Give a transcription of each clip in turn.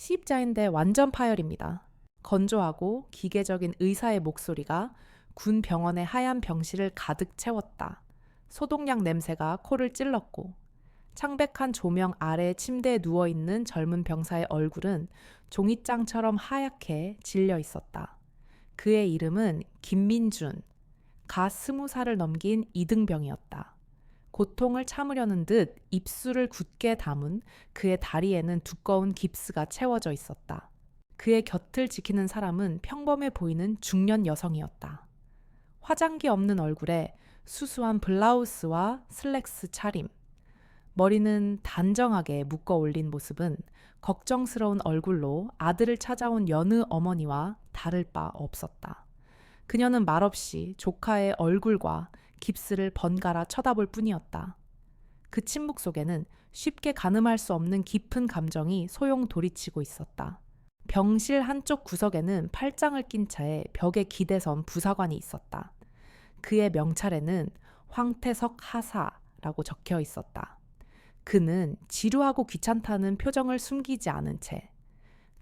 시입자인데 완전 파열입니다. 건조하고 기계적인 의사의 목소리가 군 병원의 하얀 병실을 가득 채웠다. 소독약 냄새가 코를 찔렀고 창백한 조명 아래 침대에 누워있는 젊은 병사의 얼굴은 종이장처럼 하얗게 질려 있었다. 그의 이름은 김민준, 갓 20살을 넘긴 이등병이었다. 고통을 참으려는 듯 입술을 굳게 담은 그의 다리에는 두꺼운 깁스가 채워져 있었다. 그의 곁을 지키는 사람은 평범해 보이는 중년 여성이었다. 화장기 없는 얼굴에 수수한 블라우스와 슬랙스 차림, 머리는 단정하게 묶어 올린 모습은 걱정스러운 얼굴로 아들을 찾아온 여느 어머니와 다를 바 없었다. 그녀는 말없이 조카의 얼굴과 깁스를 번갈아 쳐다볼 뿐이었다. 그 침묵 속에는 쉽게 가늠할 수 없는 깊은 감정이 소용돌이치고 있었다. 병실 한쪽 구석에는 팔짱을 낀 채 벽에 기대선 부사관이 있었다. 그의 명찰에는 황태석 하사라고 적혀 있었다. 그는 지루하고 귀찮다는 표정을 숨기지 않은 채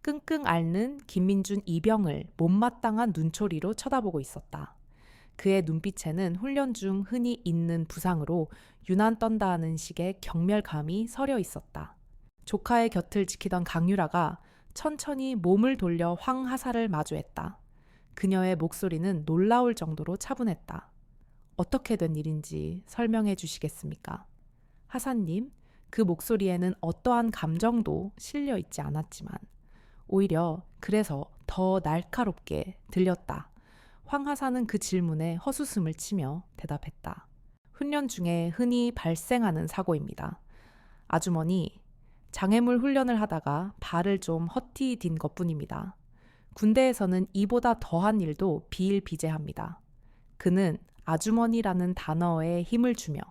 끙끙 앓는 김민준 이병을 못마땅한 눈초리로 쳐다보고 있었다. 그의 눈빛에는 훈련 중 흔히 있는 부상으로 유난 떤다 하는 식의 경멸감이 서려 있었다. 조카의 곁을 지키던 강유라가 천천히 몸을 돌려 황하사를 마주했다. 그녀의 목소리는 놀라울 정도로 차분했다. 어떻게 된 일인지 설명해 주시겠습니까? 하사님, 그 목소리에는 어떠한 감정도 실려 있지 않았지만 오히려 그래서 더 날카롭게 들렸다. 황하사는 그 질문에 헛웃음을 치며 대답했다. 훈련 중에 흔히 발생하는 사고입니다. 아주머니, 장애물 훈련을 하다가 발을 좀 헛디딘 것뿐입니다. 군대에서는 이보다 더한 일도 비일비재합니다. 그는 아주머니라는 단어에 힘을 주며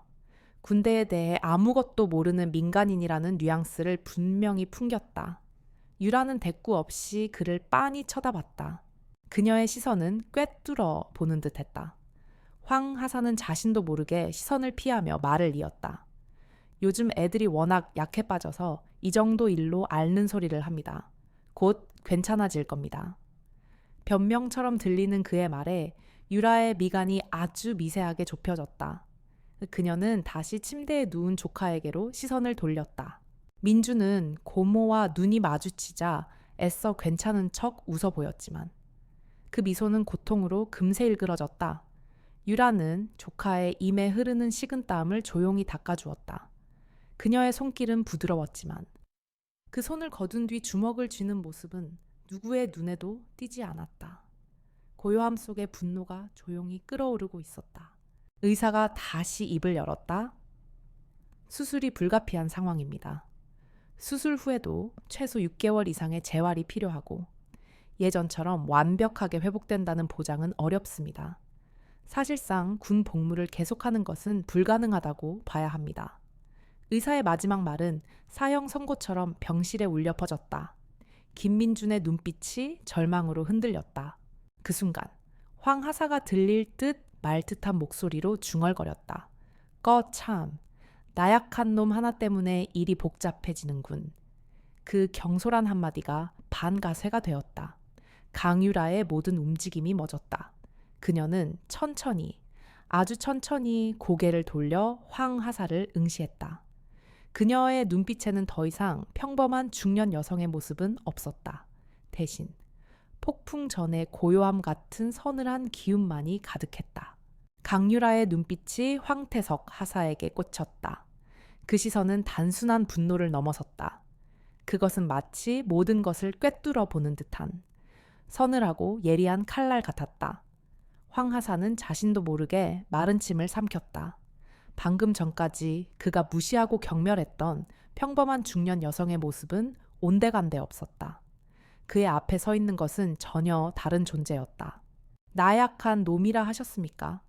군대에 대해 아무것도 모르는 민간인이라는 뉘앙스를 분명히 풍겼다. 유라는 대꾸 없이 그를 빤히 쳐다봤다. 그녀의 시선은 꿰뚫어 보는 듯했다. 황 하사는 자신도 모르게 시선을 피하며 말을 이었다. 요즘 애들이 워낙 약해 빠져서 이 정도 일로 앓는 소리를 합니다. 곧 괜찮아질 겁니다. 변명처럼 들리는 그의 말에 유라의 미간이 아주 미세하게 좁혀졌다. 그녀는 다시 침대에 누운 조카에게로 시선을 돌렸다. 민주는 고모와 눈이 마주치자 애써 괜찮은 척 웃어 보였지만 그 미소는 고통으로 금세 일그러졌다. 유라는 조카의 임에 흐르는 식은땀을 조용히 닦아주었다. 그녀의 손길은 부드러웠지만 그 손을 거둔 뒤 주먹을 쥐는 모습은 누구의 눈에도 띄지 않았다. 고요함 속에 분노가 조용히 끓어오르고 있었다. 의사가 다시 입을 열었다. 수술이 불가피한 상황입니다. 수술 후에도 최소 6개월 이상의 재활이 필요하고 예전처럼 완벽하게 회복된다는 보장은 어렵습니다. 사실상 군 복무를 계속하는 것은 불가능하다고 봐야 합니다. 의사의 마지막 말은 사형 선고처럼 병실에 울려 퍼졌다. 김민준의 눈빛이 절망으로 흔들렸다. 그 순간 황 하사가 들릴 듯 말 듯한 목소리로 중얼거렸다. 참, 나약한 놈 하나 때문에 일이 복잡해지는군. 그 경솔한 한마디가 반가쇠가 되었다. 강유라의 모든 움직임이 멎었다. 그녀는 천천히, 아주 천천히 고개를 돌려 황 하사를 응시했다. 그녀의 눈빛에는 더 이상 평범한 중년 여성의 모습은 없었다. 대신 폭풍 전의 고요함 같은 서늘한 기운만이 가득했다. 강유라의 눈빛이 황태석 하사에게 꽂혔다. 그 시선은 단순한 분노를 넘어섰다. 그것은 마치 모든 것을 꿰뚫어 보는 듯한 서늘하고 예리한 칼날 같았다. 황 하사는 자신도 모르게 마른 침을 삼켰다. 방금 전까지 그가 무시하고 경멸했던 평범한 중년 여성의 모습은 온데간데 없었다. 그의 앞에 서 있는 것은 전혀 다른 존재였다. 나약한 놈이라 하셨습니까?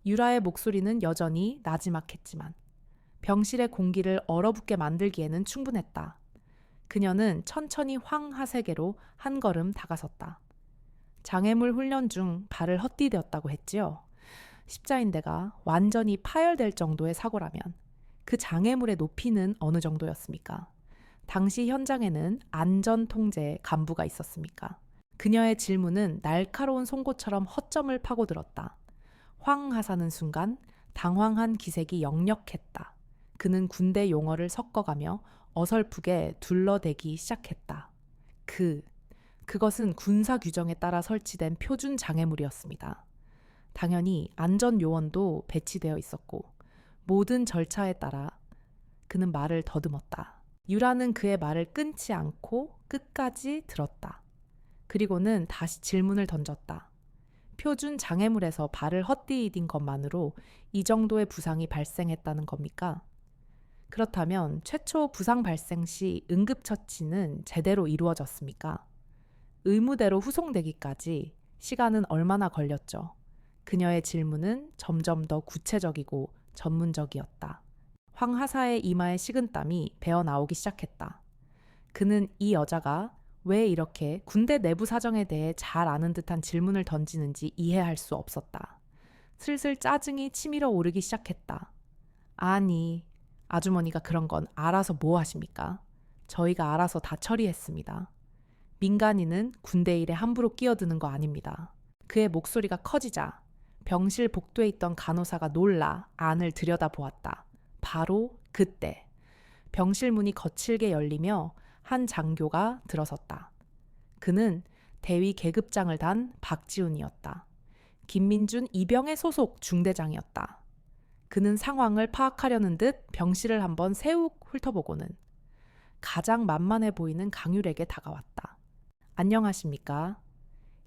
유라의 목소리는 여전히 나지막했지만 병실의 공기를 얼어붙게 만들기에는 충분했다. 그녀는 천천히 황 하세계로 한 걸음 다가섰다. 장애물 훈련 중 발을 헛디뎠다고 했지요. 십자인대가 완전히 파열될 정도의 사고라면 그 장애물의 높이는 어느 정도였습니까? 당시 현장에는 안전통제 간부가 있었습니까? 그녀의 질문은 날카로운 송곳처럼 허점을 파고들었다. 황 하사는 순간 당황한 기색이 역력했다. 그는 군대 용어를 섞어가며 어설프게 둘러대기 시작했다. 그것은 군사 규정에 따라 설치된 표준 장애물이었습니다. 당연히 안전 요원도 배치되어 있었고 모든 절차에 따라 그는 말을 더듬었다. 유라는 그의 말을 끊지 않고 끝까지 들었다. 그리고는 다시 질문을 던졌다. 표준 장애물에서 발을 헛디딘 것만으로 이 정도의 부상이 발생했다는 겁니까? 그렇다면 최초 부상 발생 시 응급처치는 제대로 이루어졌습니까? 의무대로 후송되기까지 시간은 얼마나 걸렸죠? 그녀의 질문은 점점 더 구체적이고 전문적이었다. 황 하사의 이마에 식은땀이 배어 나오기 시작했다. 그는 이 여자가 왜 이렇게 군대 내부 사정에 대해 잘 아는 듯한 질문을 던지는지 이해할 수 없었다. 슬슬 짜증이 치밀어 오르기 시작했다. 아니, 아주머니가 그런 건 알아서 뭐 하십니까? 저희가 알아서 다 처리했습니다. 민간인은 군대 일에 함부로 끼어드는 거 아닙니다. 그의 목소리가 커지자 병실 복도에 있던 간호사가 놀라 안을 들여다보았다. 바로 그때 병실 문이 거칠게 열리며 한 장교가 들어섰다. 그는 대위 계급장을 단 박지훈이었다. 김민준 이병의 소속 중대장이었다. 그는 상황을 파악하려는 듯 병실을 한번 세욱 훑어보고는 가장 만만해 보이는 강율에게 다가왔다. 안녕하십니까?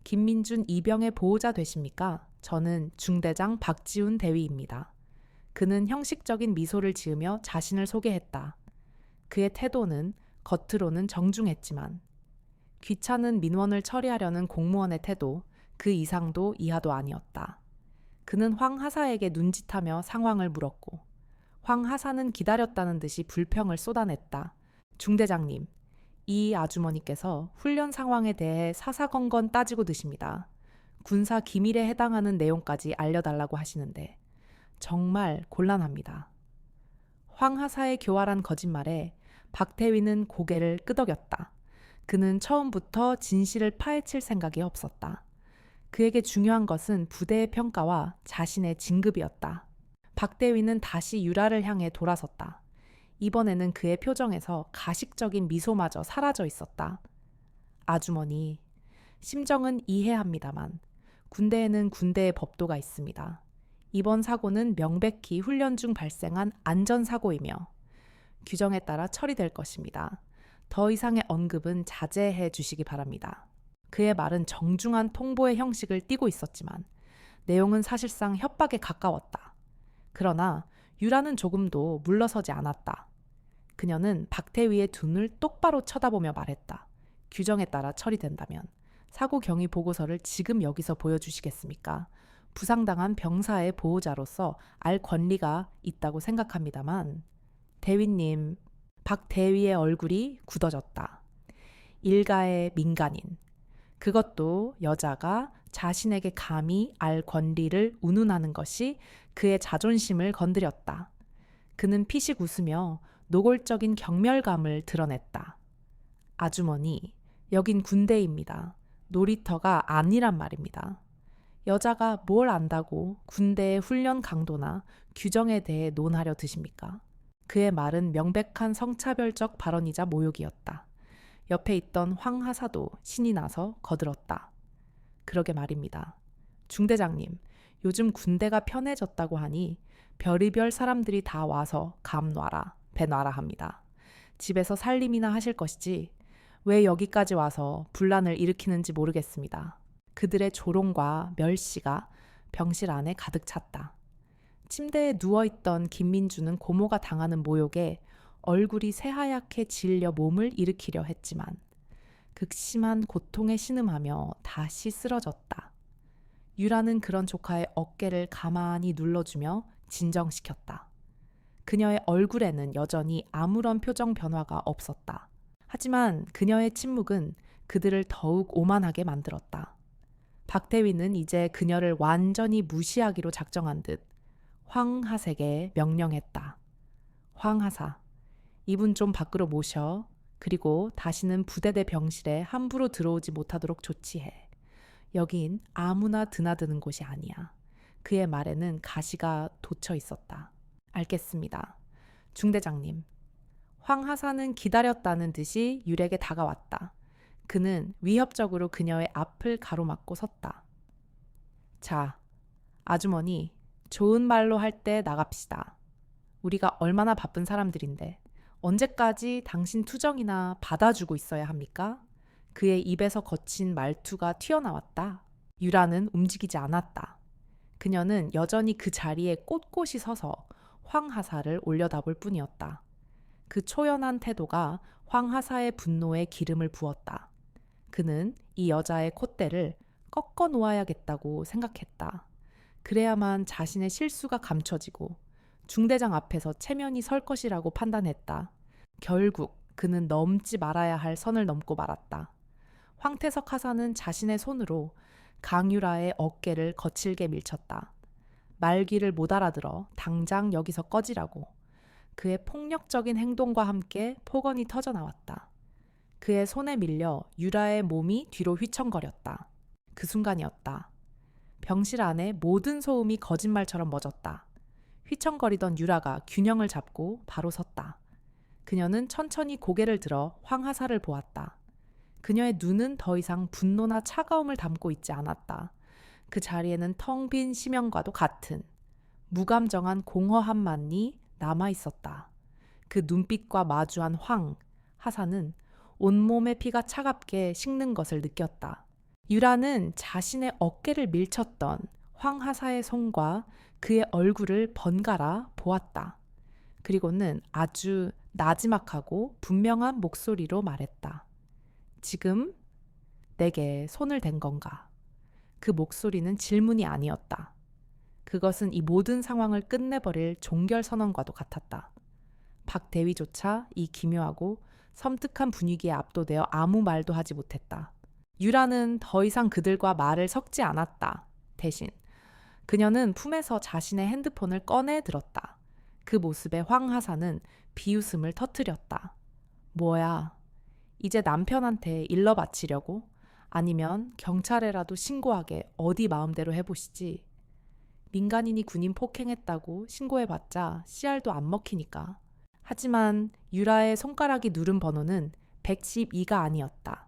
김민준 이병의 보호자 되십니까? 저는 중대장 박지훈 대위입니다. 그는 형식적인 미소를 지으며 자신을 소개했다. 그의 태도는 겉으로는 정중했지만 귀찮은 민원을 처리하려는 공무원의 태도, 그 이상도 이하도 아니었다. 그는 황 하사에게 눈짓하며 상황을 물었고 황 하사는 기다렸다는 듯이 불평을 쏟아냈다. 중대장님, 이 아주머니께서 훈련 상황에 대해 사사건건 따지고 드십니다. 군사 기밀에 해당하는 내용까지 알려달라고 하시는데 정말 곤란합니다. 황 하사의 교활한 거짓말에 박태위는 고개를 끄덕였다. 그는 처음부터 진실을 파헤칠 생각이 없었다. 그에게 중요한 것은 부대의 평가와 자신의 진급이었다. 박대위는 다시 유라를 향해 돌아섰다. 이번에는 그의 표정에서 가식적인 미소마저 사라져 있었다. 아주머니, 심정은 이해합니다만 군대에는 군대의 법도가 있습니다. 이번 사고는 명백히 훈련 중 발생한 안전사고이며 규정에 따라 처리될 것입니다. 더 이상의 언급은 자제해 주시기 바랍니다. 그의 말은 정중한 통보의 형식을 띠고 있었지만 내용은 사실상 협박에 가까웠다. 그러나 유라는 조금도 물러서지 않았다. 그녀는 박태위의 두 눈을 똑바로 쳐다보며 말했다. 규정에 따라 처리된다면 사고 경위 보고서를 지금 여기서 보여주시겠습니까? 부상당한 병사의 보호자로서 알 권리가 있다고 생각합니다만 대위님, 박대위의 얼굴이 굳어졌다. 일가의 민간인, 그것도 여자가 자신에게 감히 알 권리를 운운하는 것이 그의 자존심을 건드렸다. 그는 피식 웃으며 노골적인 경멸감을 드러냈다. 아주머니, 여긴 군대입니다. 놀이터가 아니란 말입니다. 여자가 뭘 안다고 군대의 훈련 강도나 규정에 대해 논하려 드십니까? 그의 말은 명백한 성차별적 발언이자 모욕이었다. 옆에 있던 황 하사도 신이 나서 거들었다. 그러게 말입니다. 중대장님, 요즘 군대가 편해졌다고 하니 별의별 사람들이 다 와서 감 놔라, 배 놔라 합니다. 집에서 살림이나 하실 것이지 왜 여기까지 와서 분란을 일으키는지 모르겠습니다. 그들의 조롱과 멸시가 병실 안에 가득 찼다. 침대에 누워있던 김민주는 고모가 당하는 모욕에 얼굴이 새하얗게 질려 몸을 일으키려 했지만 극심한 고통에 신음하며 다시 쓰러졌다. 유라는 그런 조카의 어깨를 가만히 눌러주며 진정시켰다. 그녀의 얼굴에는 여전히 아무런 표정 변화가 없었다. 하지만 그녀의 침묵은 그들을 더욱 오만하게 만들었다. 박태위는 이제 그녀를 완전히 무시하기로 작정한 듯 황하색에 명령했다. 황하사, 이분 좀 밖으로 모셔 그리고 다시는 부대대 병실에 함부로 들어오지 못하도록 조치해. 여긴 아무나 드나드는 곳이 아니야. 그의 말에는 가시가 돋쳐 있었다. 알겠습니다. 중대장님. 황 하사는 기다렸다는 듯이 율에게 다가왔다. 그는 위협적으로 그녀의 앞을 가로막고 섰다. 자, 아주머니, 좋은 말로 할 때 나갑시다. 우리가 얼마나 바쁜 사람들인데 언제까지 당신 투정이나 받아주고 있어야 합니까? 그의 입에서 거친 말투가 튀어나왔다. 유라는 움직이지 않았다. 그녀는 여전히 그 자리에 꼿꼿이 서서 황하사를 올려다볼 뿐이었다. 그 초연한 태도가 황하사의 분노에 기름을 부었다. 그는 이 여자의 콧대를 꺾어 놓아야겠다고 생각했다. 그래야만 자신의 실수가 감춰지고 중대장 앞에서 체면이 설 것이라고 판단했다. 결국 그는 넘지 말아야 할 선을 넘고 말았다. 황태석 하사는 자신의 손으로 강유라의 어깨를 거칠게 밀쳤다. 말귀를 못 알아들어 당장 여기서 꺼지라고. 그의 폭력적인 행동과 함께 폭언이 터져나왔다. 그의 손에 밀려 유라의 몸이 뒤로 휘청거렸다. 그 순간이었다. 병실 안에 모든 소음이 거짓말처럼 멎었다. 휘청거리던 유라가 균형을 잡고 바로 섰다. 그녀는 천천히 고개를 들어 황하사를 보았다. 그녀의 눈은 더 이상 분노나 차가움을 담고 있지 않았다. 그 자리에는 텅 빈 심연과도 같은 무감정한 공허함만이 남아 있었다. 그 눈빛과 마주한 황하사는 온몸의 피가 차갑게 식는 것을 느꼈다. 유라는 자신의 어깨를 밀쳤던 황하사의 손과 그의 얼굴을 번갈아 보았다. 그리고는 아주 나지막하고 분명한 목소리로 말했다. 지금 내게 손을 댄 건가? 그 목소리는 질문이 아니었다. 그것은 이 모든 상황을 끝내버릴 종결 선언과도 같았다. 박 대위조차 이 기묘하고 섬뜩한 분위기에 압도되어 아무 말도 하지 못했다. 유라는 더 이상 그들과 말을 섞지 않았다. 대신 그녀는 품에서 자신의 핸드폰을 꺼내 들었다. 그 모습에 황하사는 비웃음을 터뜨렸다. 뭐야, 이제 남편한테 일러 바치려고? 아니면 경찰에라도 신고하게 어디 마음대로 해보시지. 민간인이 군인 폭행했다고 신고해봤자 씨알도 안 먹히니까. 하지만 유라의 손가락이 누른 번호는 112가 아니었다.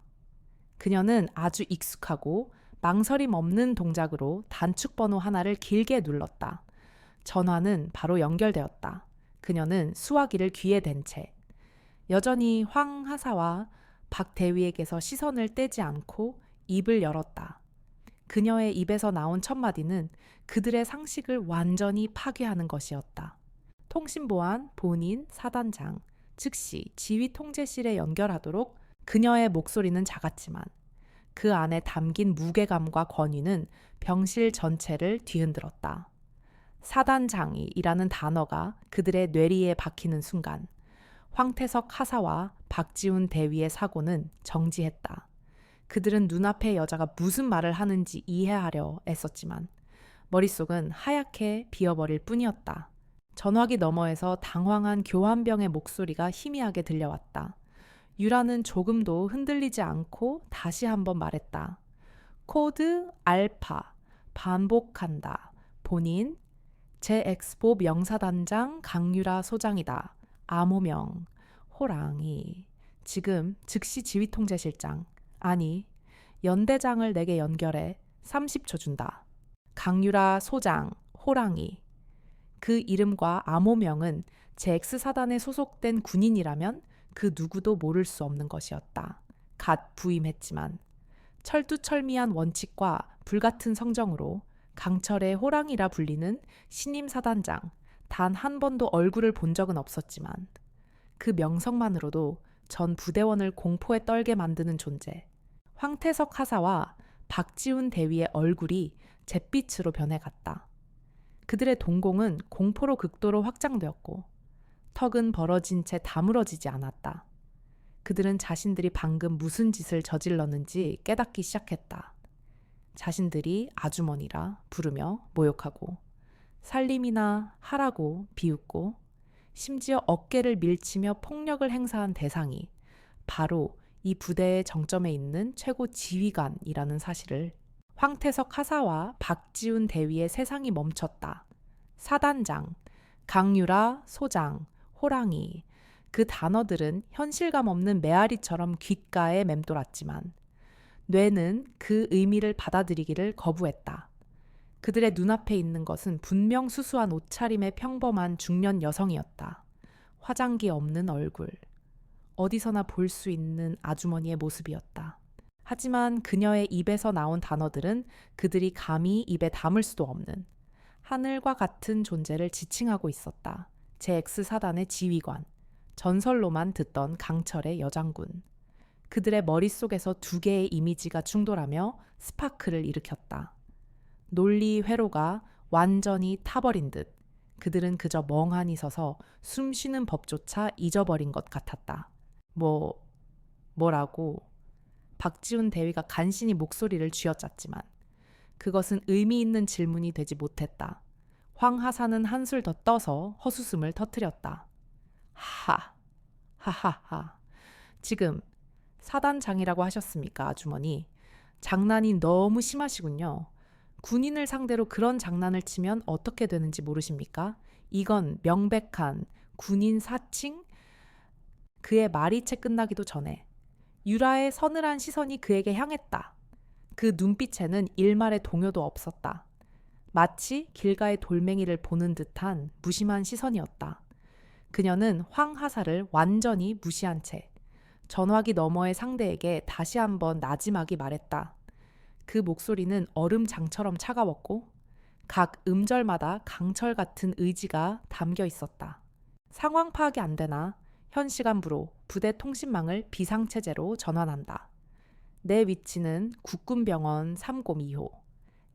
그녀는 아주 익숙하고 망설임 없는 동작으로 단축 번호 하나를 길게 눌렀다. 전화는 바로 연결되었다. 그녀는 수화기를 귀에 댄 채 여전히 황하사와 박 대위에게서 시선을 떼지 않고 입을 열었다. 그녀의 입에서 나온 첫 마디는 그들의 상식을 완전히 파괴하는 것이었다. 통신보안 본인 사단장 즉시 지휘 통제실에 연결하도록. 그녀의 목소리는 작았지만 그 안에 담긴 무게감과 권위는 병실 전체를 뒤흔들었다. 사단장이라는 단어가 그들의 뇌리에 박히는 순간 황태석 하사와 박지훈 대위의 사고는 정지했다. 그들은 눈앞의 여자가 무슨 말을 하는지 이해하려 애썼지만 머릿속은 하얗게 비어버릴 뿐이었다. 전화기 너머에서 당황한 교환병의 목소리가 희미하게 들려왔다. 유라는 조금도 흔들리지 않고 다시 한번 말했다. 코드 알파 반복한다. 본인 제엑스포 명사단장 강유라 소장이다. 암호명 호랑이. 지금 즉시 지휘통제실장 아니 연대장을 내게 연결해. 30초 준다. 강유라 소장 호랑이. 그 이름과 암호명은 제엑스사단에 소속된 군인이라면 그 누구도 모를 수 없는 것이었다. 갓 부임했지만 철두철미한 원칙과 불같은 성정으로 강철의 호랑이라 불리는 신임 사단장 단 한 번도 얼굴을 본 적은 없었지만 그 명성만으로도 전 부대원을 공포에 떨게 만드는 존재. 황태석 하사와 박지훈 대위의 얼굴이 잿빛으로 변해갔다. 그들의 동공은 공포로 극도로 확장되었고 턱은 벌어진 채 다물어지지 않았다. 그들은 자신들이 방금 무슨 짓을 저질렀는지 깨닫기 시작했다. 자신들이 아주머니라 부르며 모욕하고 살림이나 하라고 비웃고 심지어 어깨를 밀치며 폭력을 행사한 대상이 바로 이 부대의 정점에 있는 최고 지휘관이라는 사실을. 황태석 하사와 박지훈 대위의 세상이 멈췄다. 사단장, 강유라, 소장, 호랑이, 그 단어들은 현실감 없는 메아리처럼 귓가에 맴돌았지만 뇌는 그 의미를 받아들이기를 거부했다. 그들의 눈앞에 있는 것은 분명 수수한 옷차림의 평범한 중년 여성이었다. 화장기 없는 얼굴, 어디서나 볼 수 있는 아주머니의 모습이었다. 하지만 그녀의 입에서 나온 단어들은 그들이 감히 입에 담을 수도 없는 하늘과 같은 존재를 지칭하고 있었다. 제 X사단의 지휘관, 전설로만 듣던 강철의 여장군. 그들의 머릿속에서 두 개의 이미지가 충돌하며 스파크를 일으켰다. 논리 회로가 완전히 타버린 듯 그들은 그저 멍하니 서서 숨 쉬는 법조차 잊어버린 것 같았다. 뭐라고? 박지훈 대위가 간신히 목소리를 쥐어짰지만 그것은 의미 있는 질문이 되지 못했다. 황 하사는 한술 더 떠서 헛웃음을 터뜨렸다. 하하하. 지금 사단장이라고 하셨습니까, 아주머니? 장난이 너무 심하시군요. 군인을 상대로 그런 장난을 치면 어떻게 되는지 모르십니까? 이건 명백한 군인 사칭? 그의 말이 채 끝나기도 전에 유라의 서늘한 시선이 그에게 향했다. 그 눈빛에는 일말의 동요도 없었다. 마치 길가의 돌멩이를 보는 듯한 무심한 시선이었다. 그녀는 황 하사를 완전히 무시한 채 전화기 너머의 상대에게 다시 한번 나지막이 말했다. 그 목소리는 얼음장처럼 차가웠고 각 음절마다 강철 같은 의지가 담겨 있었다. 상황 파악이 안 되나 현 시간부로 부대 통신망을 비상체제로 전환한다. 내 위치는 국군병원 302호.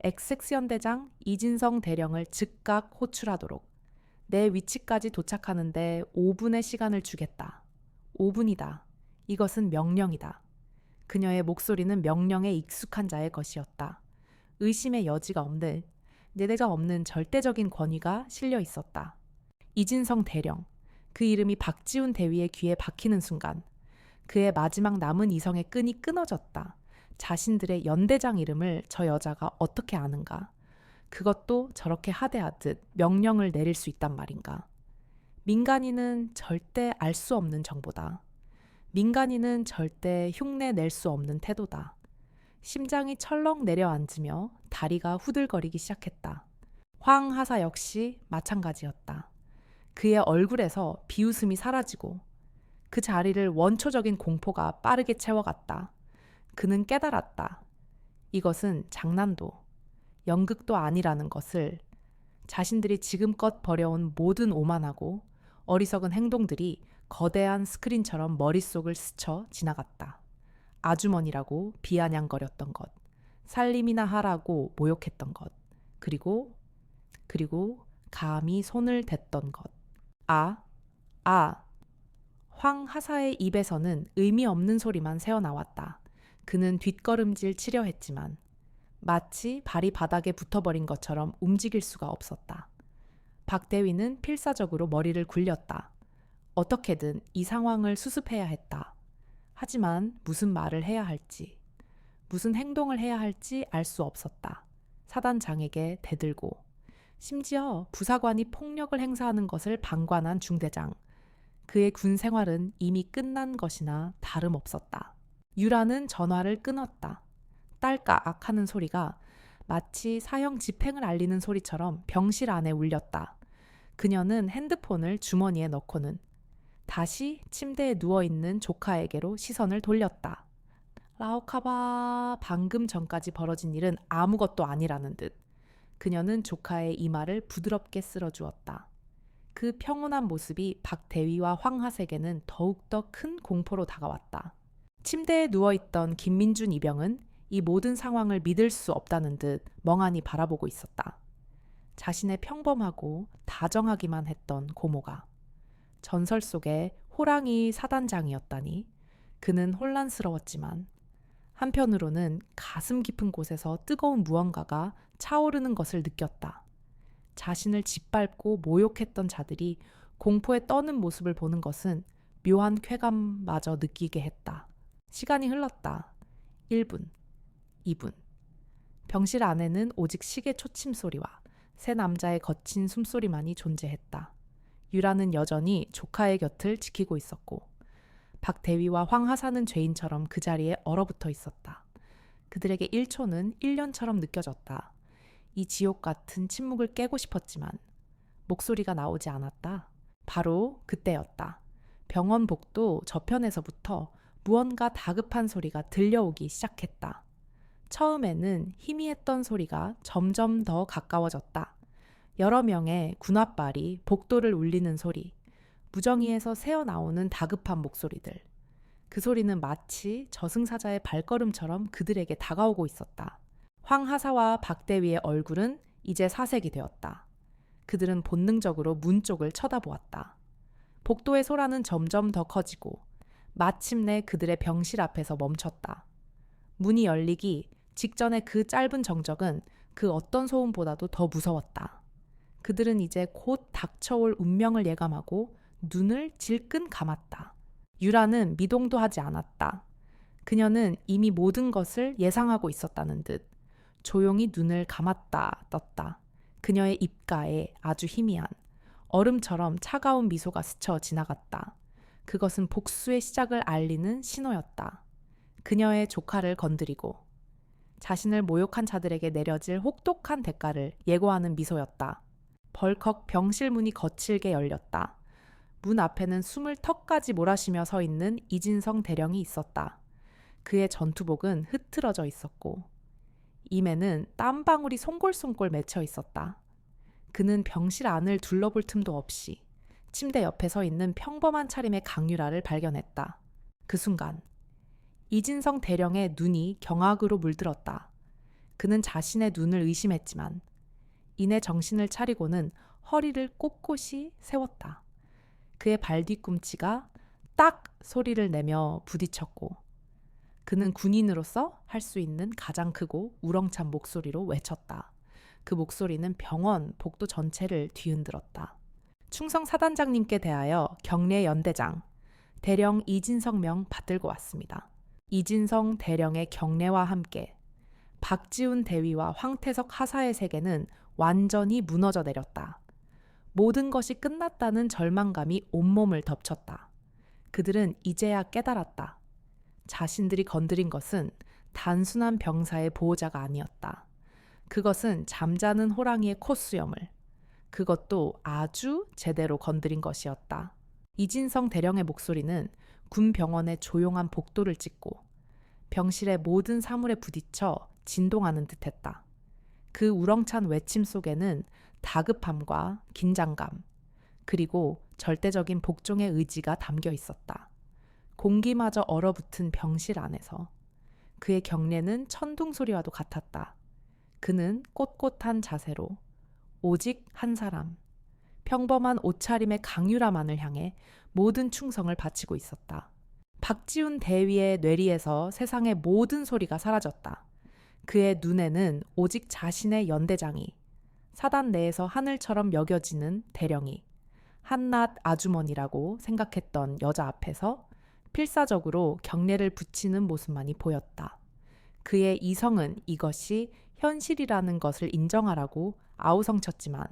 XX 연대장 이진성 대령을 즉각 호출하도록. 내 위치까지 도착하는데 5분의 시간을 주겠다. 5분이다. 이것은 명령이다. 그녀의 목소리는 명령에 익숙한 자의 것이었다. 의심의 여지가 없는, 내대가 없는 절대적인 권위가 실려 있었다. 이진성 대령, 그 이름이 박지훈 대위의 귀에 박히는 순간 그의 마지막 남은 이성의 끈이 끊어졌다. 자신들의 연대장 이름을 저 여자가 어떻게 아는가? 그것도 저렇게 하대하듯 명령을 내릴 수 있단 말인가? 민간인은 절대 알 수 없는 정보다. 민간인은 절대 흉내 낼 수 없는 태도다. 심장이 철렁 내려앉으며 다리가 후들거리기 시작했다. 황 하사 역시 마찬가지였다. 그의 얼굴에서 비웃음이 사라지고 그 자리를 원초적인 공포가 빠르게 채워갔다. 그는 깨달았다. 이것은 장난도 연극도 아니라는 것을. 자신들이 지금껏 벌여온 모든 오만하고 어리석은 행동들이 거대한 스크린처럼 머릿속을 스쳐 지나갔다. 아주머니라고 비아냥거렸던 것, 살림이나 하라고 모욕했던 것, 그리고 감히 손을 댔던 것. 황 하사의 입에서는 의미 없는 소리만 새어나왔다. 그는 뒷걸음질 치려 했지만 마치 발이 바닥에 붙어버린 것처럼 움직일 수가 없었다. 박 대위는 필사적으로 머리를 굴렸다. 어떻게든 이 상황을 수습해야 했다. 하지만 무슨 말을 해야 할지, 무슨 행동을 해야 할지 알 수 없었다. 사단장에게 대들고 심지어 부사관이 폭력을 행사하는 것을 방관한 중대장. 그의 군 생활은 이미 끝난 것이나 다름없었다. 유라는 전화를 끊었다. 딸깍 하는 소리가 마치 사형 집행을 알리는 소리처럼 병실 안에 울렸다. 그녀는 핸드폰을 주머니에 넣고는 다시 침대에 누워있는 조카에게로 시선을 돌렸다. 라오카바, 방금 전까지 벌어진 일은 아무것도 아니라는 듯 그녀는 조카의 이마를 부드럽게 쓸어주었다. 그 평온한 모습이 박 대위와 황하색에는 더욱더 큰 공포로 다가왔다. 침대에 누워있던 김민준 이병은 이 모든 상황을 믿을 수 없다는 듯 멍하니 바라보고 있었다. 자신의 평범하고 다정하기만 했던 고모가 전설 속의 호랑이 사단장이었다니 그는 혼란스러웠지만 한편으로는 가슴 깊은 곳에서 뜨거운 무언가가 차오르는 것을 느꼈다. 자신을 짓밟고 모욕했던 자들이 공포에 떠는 모습을 보는 것은 묘한 쾌감마저 느끼게 했다. 시간이 흘렀다. 1분, 2분. 병실 안에는 오직 시계 초침 소리와 세 남자의 거친 숨소리만이 존재했다. 유라는 여전히 조카의 곁을 지키고 있었고 박 대위와 황 하사는 죄인처럼 그 자리에 얼어붙어 있었다. 그들에게 1초는 1년처럼 느껴졌다. 이 지옥 같은 침묵을 깨고 싶었지만 목소리가 나오지 않았다. 바로 그때였다. 병원 복도 저편에서부터 무언가 다급한 소리가 들려오기 시작했다. 처음에는 희미했던 소리가 점점 더 가까워졌다. 여러 명의 군홧발이 복도를 울리는 소리, 무정위에서 새어나오는 다급한 목소리들. 그 소리는 마치 저승사자의 발걸음처럼 그들에게 다가오고 있었다. 황 하사와 박 대위의 얼굴은 이제 사색이 되었다. 그들은 본능적으로 문 쪽을 쳐다보았다. 복도의 소란은 점점 더 커지고 마침내 그들의 병실 앞에서 멈췄다. 문이 열리기 직전의 그 짧은 정적은 그 어떤 소음보다도 더 무서웠다. 그들은 이제 곧 닥쳐올 운명을 예감하고 눈을 질끈 감았다. 유라는 미동도 하지 않았다. 그녀는 이미 모든 것을 예상하고 있었다는 듯 조용히 눈을 감았다 떴다. 그녀의 입가에 아주 희미한 얼음처럼 차가운 미소가 스쳐 지나갔다. 그것은 복수의 시작을 알리는 신호였다. 그녀의 조카를 건드리고 자신을 모욕한 자들에게 내려질 혹독한 대가를 예고하는 미소였다. 벌컥 병실 문이 거칠게 열렸다. 문 앞에는 숨을 턱까지 몰아쉬며 서 있는 이진성 대령이 있었다. 그의 전투복은 흐트러져 있었고 임에는 땀방울이 송골송골 맺혀 있었다. 그는 병실 안을 둘러볼 틈도 없이 침대 옆에 서 있는 평범한 차림의 강유라를 발견했다. 그 순간 이진성 대령의 눈이 경악으로 물들었다. 그는 자신의 눈을 의심했지만 이내 정신을 차리고는 허리를 꼿꼿이 세웠다. 그의 발 뒤꿈치가 딱 소리를 내며 부딪혔고 그는 군인으로서 할 수 있는 가장 크고 우렁찬 목소리로 외쳤다. 그 목소리는 병원 복도 전체를 뒤흔들었다. 충성 사단장님께 대하여 경례 연대장 대령 이진성 명 받들고 왔습니다. 이진성 대령의 경례와 함께 박지훈 대위와 황태석 하사의 세계는 완전히 무너져 내렸다. 모든 것이 끝났다는 절망감이 온몸을 덮쳤다. 그들은 이제야 깨달았다. 자신들이 건드린 것은 단순한 병사의 보호자가 아니었다. 그것은 잠자는 호랑이의 콧수염을, 그것도 아주 제대로 건드린 것이었다. 이진성 대령의 목소리는 군 병원의 조용한 복도를 찢고 병실의 모든 사물에 부딪혀 진동하는 듯했다. 그 우렁찬 외침 속에는 다급함과 긴장감, 그리고 절대적인 복종의 의지가 담겨 있었다. 공기마저 얼어붙은 병실 안에서 그의 경례는 천둥 소리와도 같았다. 그는 꼿꼿한 자세로 오직 한 사람, 평범한 옷차림의 강유라만을 향해 모든 충성을 바치고 있었다. 박지훈 대위의 뇌리에서 세상의 모든 소리가 사라졌다. 그의 눈에는 오직 자신의 연대장이, 사단 내에서 하늘처럼 여겨지는 대령이, 한낱 아주머니라고 생각했던 여자 앞에서 필사적으로 경례를 붙이는 모습만이 보였다. 그의 이성은 이것이 현실이라는 것을 인정하라고 아우성쳤지만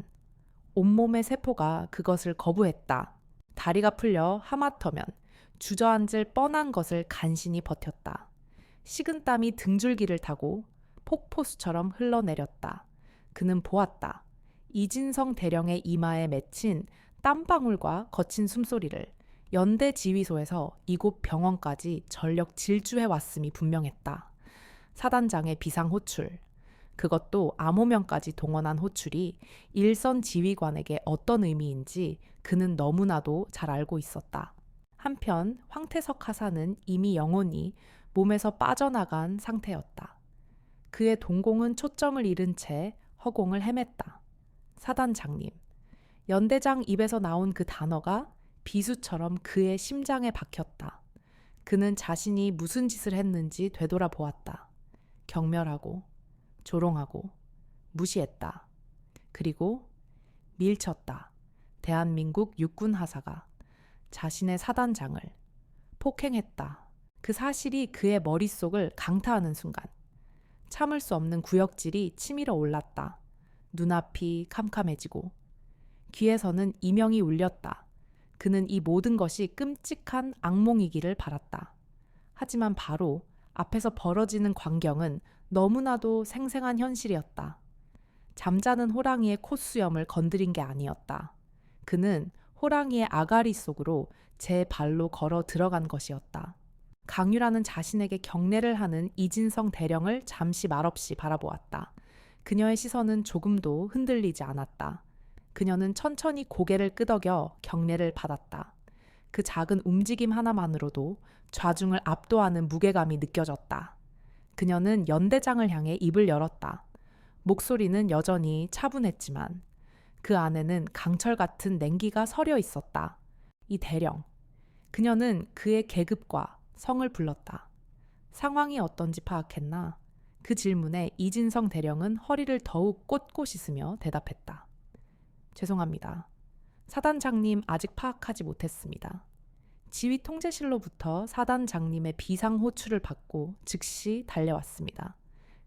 온몸의 세포가 그것을 거부했다. 다리가 풀려 하마터면 주저앉을 뻔한 것을 간신히 버텼다. 식은땀이 등줄기를 타고 폭포수처럼 흘러내렸다. 그는 보았다. 이진성 대령의 이마에 맺힌 땀방울과 거친 숨소리를 연대 지휘소에서 이곳 병원까지 전력 질주해 왔음이 분명했다. 사단장의 비상 호출, 그것도 암호명까지 동원한 호출이 일선 지휘관에게 어떤 의미인지 그는 너무나도 잘 알고 있었다. 한편 황태석 하사는 이미 영혼이 몸에서 빠져나간 상태였다. 그의 동공은 초점을 잃은 채 허공을 헤맸다. 사단장님, 연대장 입에서 나온 그 단어가 비수처럼 그의 심장에 박혔다. 그는 자신이 무슨 짓을 했는지 되돌아보았다. 경멸하고 조롱하고 무시했다. 그리고 밀쳤다. 대한민국 육군 하사가 자신의 사단장을 폭행했다. 그 사실이 그의 머릿속을 강타하는 순간 참을 수 없는 구역질이 치밀어 올랐다. 눈앞이 캄캄해지고 귀에서는 이명이 울렸다. 그는 이 모든 것이 끔찍한 악몽이기를 바랐다. 하지만 바로 앞에서 벌어지는 광경은 너무나도 생생한 현실이었다. 잠자는 호랑이의 콧수염을 건드린 게 아니었다. 그는 호랑이의 아가리 속으로 제 발로 걸어 들어간 것이었다. 강유라는 자신에게 경례를 하는 이진성 대령을 잠시 말없이 바라보았다. 그녀의 시선은 조금도 흔들리지 않았다. 그녀는 천천히 고개를 끄덕여 경례를 받았다. 그 작은 움직임 하나만으로도 좌중을 압도하는 무게감이 느껴졌다. 그녀는 연대장을 향해 입을 열었다. 목소리는 여전히 차분했지만 그 안에는 강철 같은 냉기가 서려 있었다. 이 대령. 그녀는 그의 계급과 성을 불렀다. 상황이 어떤지 파악했나? 그 질문에 이진성 대령은 허리를 더욱 꼿꼿이 쓰며 대답했다. 죄송합니다. 사단장님 아직 파악하지 못했습니다. 지휘 통제실로부터 사단장님의 비상 호출을 받고 즉시 달려왔습니다.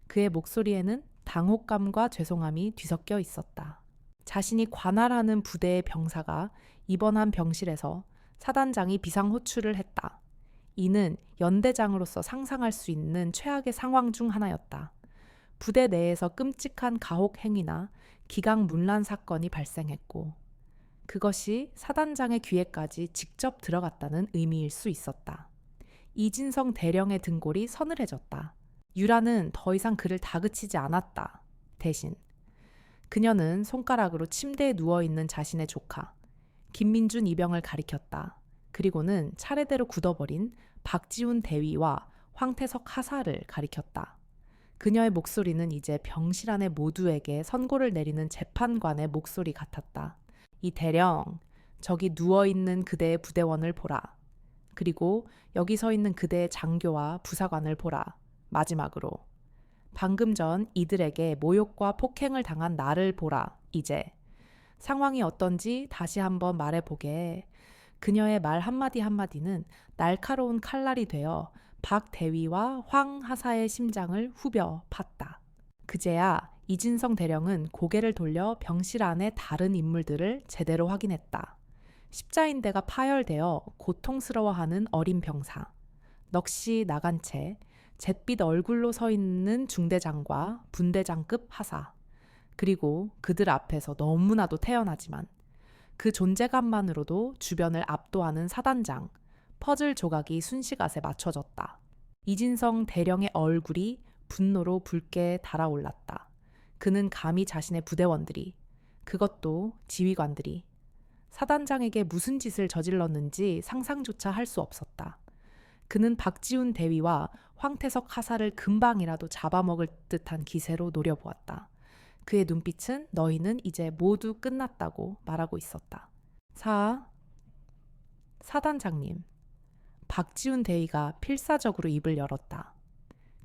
그의 목소리에는 당혹감과 죄송함이 뒤섞여 있었다. 자신이 관할하는 부대의 병사가 입원한 병실에서 사단장이 비상 호출을 했다. 이는 연대장으로서 상상할 수 있는 최악의 상황 중 하나였다. 부대 내에서 끔찍한 가혹 행위나 기강 문란 사건이 발생했고 그것이 사단장의 귀에까지 직접 들어갔다는 의미일 수 있었다. 이진성 대령의 등골이 서늘해졌다. 유라는 더 이상 그를 다그치지 않았다. 대신 그녀는 손가락으로 침대에 누워있는 자신의 조카 김민준 이병을 가리켰다. 그리고는 차례대로 굳어버린 박지훈 대위와 황태석 하사를 가리켰다. 그녀의 목소리는 이제 병실 안의 모두에게 선고를 내리는 재판관의 목소리 같았다. 이 대령, 저기 누워있는 그대의 부대원을 보라. 그리고 여기 서 있는 그대의 장교와 부사관을 보라. 마지막으로 방금 전 이들에게 모욕과 폭행을 당한 나를 보라. 이제 상황이 어떤지 다시 한번 말해보게. 그녀의 말 한마디 한마디는 날카로운 칼날이 되어 박 대위와 황 하사의 심장을 후벼 팠다. 그제야 이진성 대령은 고개를 돌려 병실 안의 다른 인물들을 제대로 확인했다. 십자인대가 파열되어 고통스러워하는 어린 병사, 넋이 나간 채 잿빛 얼굴로 서 있는 중대장과 분대장급 하사, 그리고 그들 앞에서 너무나도 태연하지만 그 존재감만으로도 주변을 압도하는 사단장, 퍼즐 조각이 순식간에 맞춰졌다. 이진성 대령의 얼굴이 분노로 붉게 달아올랐다. 그는 감히 자신의 부대원들이, 그것도 지휘관들이 사단장에게 무슨 짓을 저질렀는지 상상조차 할 수 없었다. 그는 박지훈 대위와 황태석 하사를 금방이라도 잡아먹을 듯한 기세로 노려보았다. 그의 눈빛은 너희는 이제 모두 끝났다고 말하고 있었다. 사단장님. 박지훈 대위가 필사적으로 입을 열었다.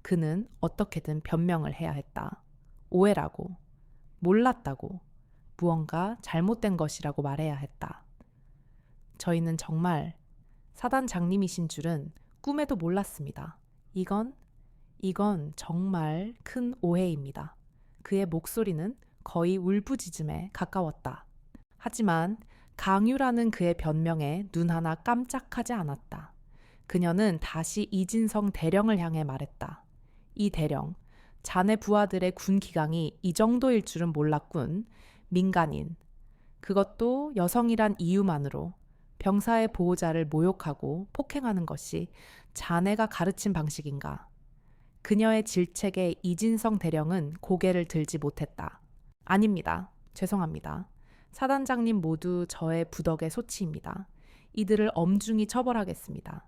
그는 어떻게든 변명을 해야 했다. 오해라고, 몰랐다고, 무언가 잘못된 것이라고 말해야 했다. 저희는 정말 사단장님이신 줄은 꿈에도 몰랐습니다. 이건 정말 큰 오해입니다. 그의 목소리는 거의 울부짖음에 가까웠다. 하지만 강유라는 그의 변명에 눈 하나 깜짝하지 않았다. 그녀는 다시 이진성 대령을 향해 말했다. 이 대령, 자네 부하들의 군 기강이 이 정도일 줄은 몰랐군. 민간인, 그것도 여성이란 이유만으로 병사의 보호자를 모욕하고 폭행하는 것이 자네가 가르친 방식인가? 그녀의 질책에 이진성 대령은 고개를 들지 못했다. 아닙니다. 죄송합니다. 사단장님 모두 저의 부덕의 소치입니다. 이들을 엄중히 처벌하겠습니다.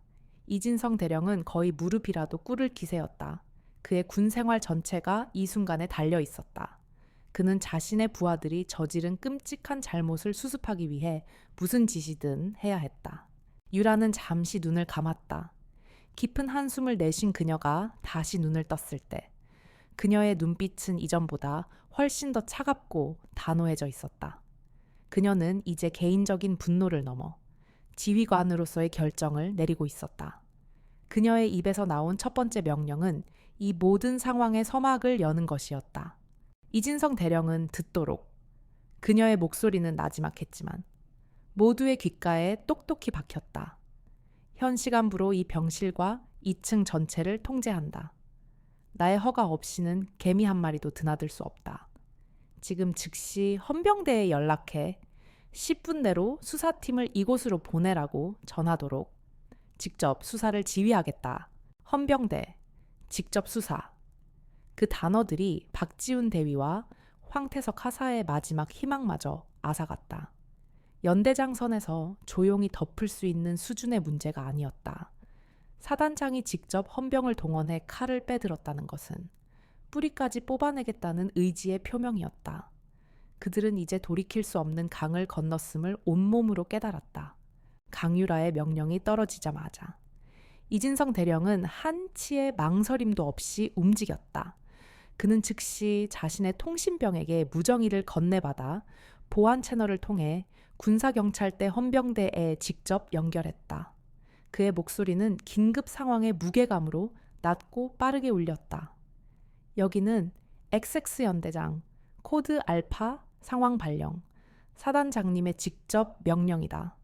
이진성 대령은 거의 무릎이라도 꿇을 기세였다. 그의 군 생활 전체가 이 순간에 달려 있었다. 그는 자신의 부하들이 저지른 끔찍한 잘못을 수습하기 위해 무슨 짓이든 해야 했다. 유라는 잠시 눈을 감았다. 깊은 한숨을 내쉰 그녀가 다시 눈을 떴을 때 그녀의 눈빛은 이전보다 훨씬 더 차갑고 단호해져 있었다. 그녀는 이제 개인적인 분노를 넘어 지휘관으로서의 결정을 내리고 있었다. 그녀의 입에서 나온 첫 번째 명령은 이 모든 상황의 서막을 여는 것이었다. 이진성 대령은 듣도록. 그녀의 목소리는 나지막했지만 모두의 귓가에 똑똑히 박혔다. 현 시간부로 이 병실과 2층 전체를 통제한다. 나의 허가 없이는 개미 한 마리도 드나들 수 없다. 지금 즉시 헌병대에 연락해 10분 내로 수사팀을 이곳으로 보내라고 전하도록. 직접 수사를 지휘하겠다. 헌병대, 직접 수사. 그 단어들이 박지훈 대위와 황태석 하사의 마지막 희망마저 앗아갔다. 연대장 선에서 조용히 덮을 수 있는 수준의 문제가 아니었다. 사단장이 직접 헌병을 동원해 칼을 빼들었다는 것은 뿌리까지 뽑아내겠다는 의지의 표명이었다. 그들은 이제 돌이킬 수 없는 강을 건넜음을 온몸으로 깨달았다. 강유라의 명령이 떨어지자마자 이진성 대령은 한치의 망설임도 없이 움직였다. 그는 즉시 자신의 통신병에게 무정의를 건네받아 보안 채널을 통해 군사경찰대 헌병대에 직접 연결했다. 그의 목소리는 긴급 상황의 무게감으로 낮고 빠르게 울렸다. 여기는 XX 연대장, 코드 알파 상황 발령, 사단장님의 직접 명령이다.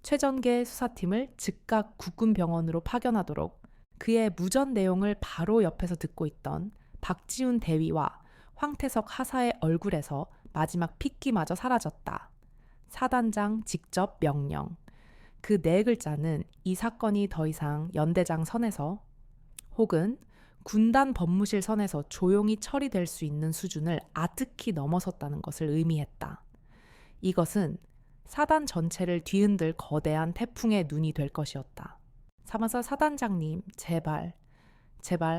최전계 수사팀을 즉각 국군병원으로 파견하도록. 그의 무전 내용을 바로 옆에서 듣고 있던 박지훈 대위와 황태석 하사의 얼굴에서 마지막 핏기마저 사라졌다. 사단장 직접 명령. 그 네 글자는 이 사건이 더 이상 연대장 선에서 혹은 군단 법무실 선에서 조용히 처리될 수 있는 수준을 아득히 넘어섰다는 것을 의미했다. 이것은 사단 전체를 뒤흔들 거대한 태풍의 눈이 될 것이었다. 사마사 사단장님, 제발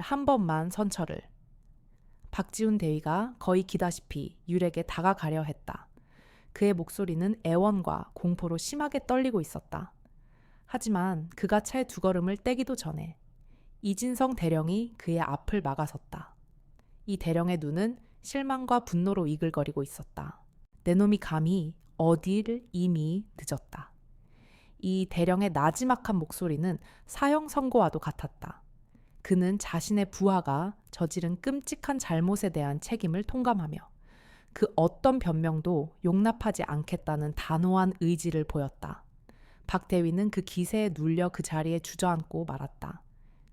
한 번만 선처를. 박지훈 대위가 거의 기다시피 율에게 다가가려 했다. 그의 목소리는 애원과 공포로 심하게 떨리고 있었다. 하지만 그가 차에 두 걸음을 떼기도 전에 이진성 대령이 그의 앞을 막아섰다. 이 대령의 눈은 실망과 분노로 이글거리고 있었다. 내 놈이 감히 어디를 이미 늦었다. 이 대령의 나지막한 목소리는 사형 선고와도 같았다. 그는 자신의 부하가 저지른 끔찍한 잘못에 대한 책임을 통감하며 그 어떤 변명도 용납하지 않겠다는 단호한 의지를 보였다. 박 대위는 그 기세에 눌려 그 자리에 주저앉고 말았다.